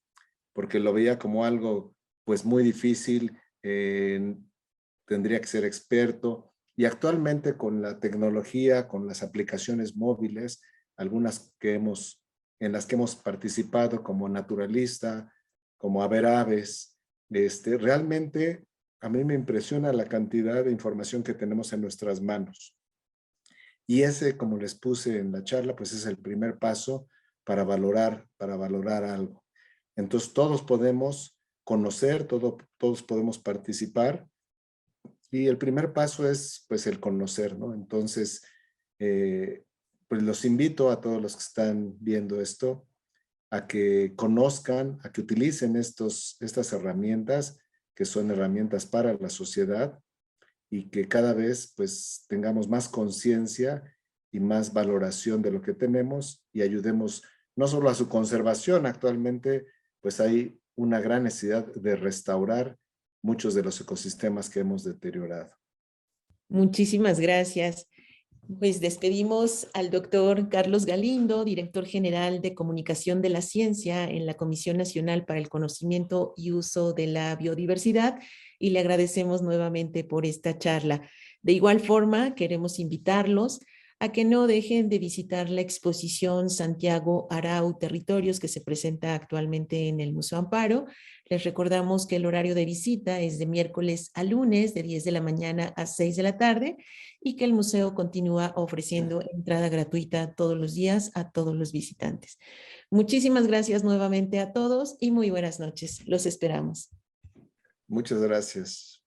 Speaker 2: porque lo veía como algo pues muy difícil, tendría que ser experto, y actualmente con la tecnología, con las aplicaciones móviles, algunas en las que hemos participado como naturalista, como A ver aves, realmente a mí me impresiona la cantidad de información que tenemos en nuestras manos. Y ese, como les puse en la charla, pues es el primer paso para valorar algo. Entonces todos podemos conocer, todos podemos participar, y el primer paso es pues el conocer, ¿no? Entonces, pues los invito a todos los que están viendo esto a que conozcan, a que utilicen estas herramientas que son herramientas para la sociedad, y que cada vez pues tengamos más conciencia y más valoración de lo que tenemos y ayudemos no solo a su conservación. Actualmente pues hay una gran necesidad de restaurar muchos de los ecosistemas que hemos deteriorado.
Speaker 1: Muchísimas gracias. Pues despedimos al doctor Carlos Galindo, director general de Comunicación de la Ciencia en la Comisión Nacional para el Conocimiento y Uso de la Biodiversidad, y le agradecemos nuevamente por esta charla. De igual forma, queremos invitarlos a que no dejen de visitar la exposición Santiago Arau Territorios, que se presenta actualmente en el Museo Amparo. Les recordamos que el horario de visita es de miércoles a lunes, de 10 de la mañana a 6 de la tarde, y que el museo continúa ofreciendo entrada gratuita todos los días a todos los visitantes. Muchísimas gracias nuevamente a todos y muy buenas noches. Los esperamos.
Speaker 2: Muchas gracias.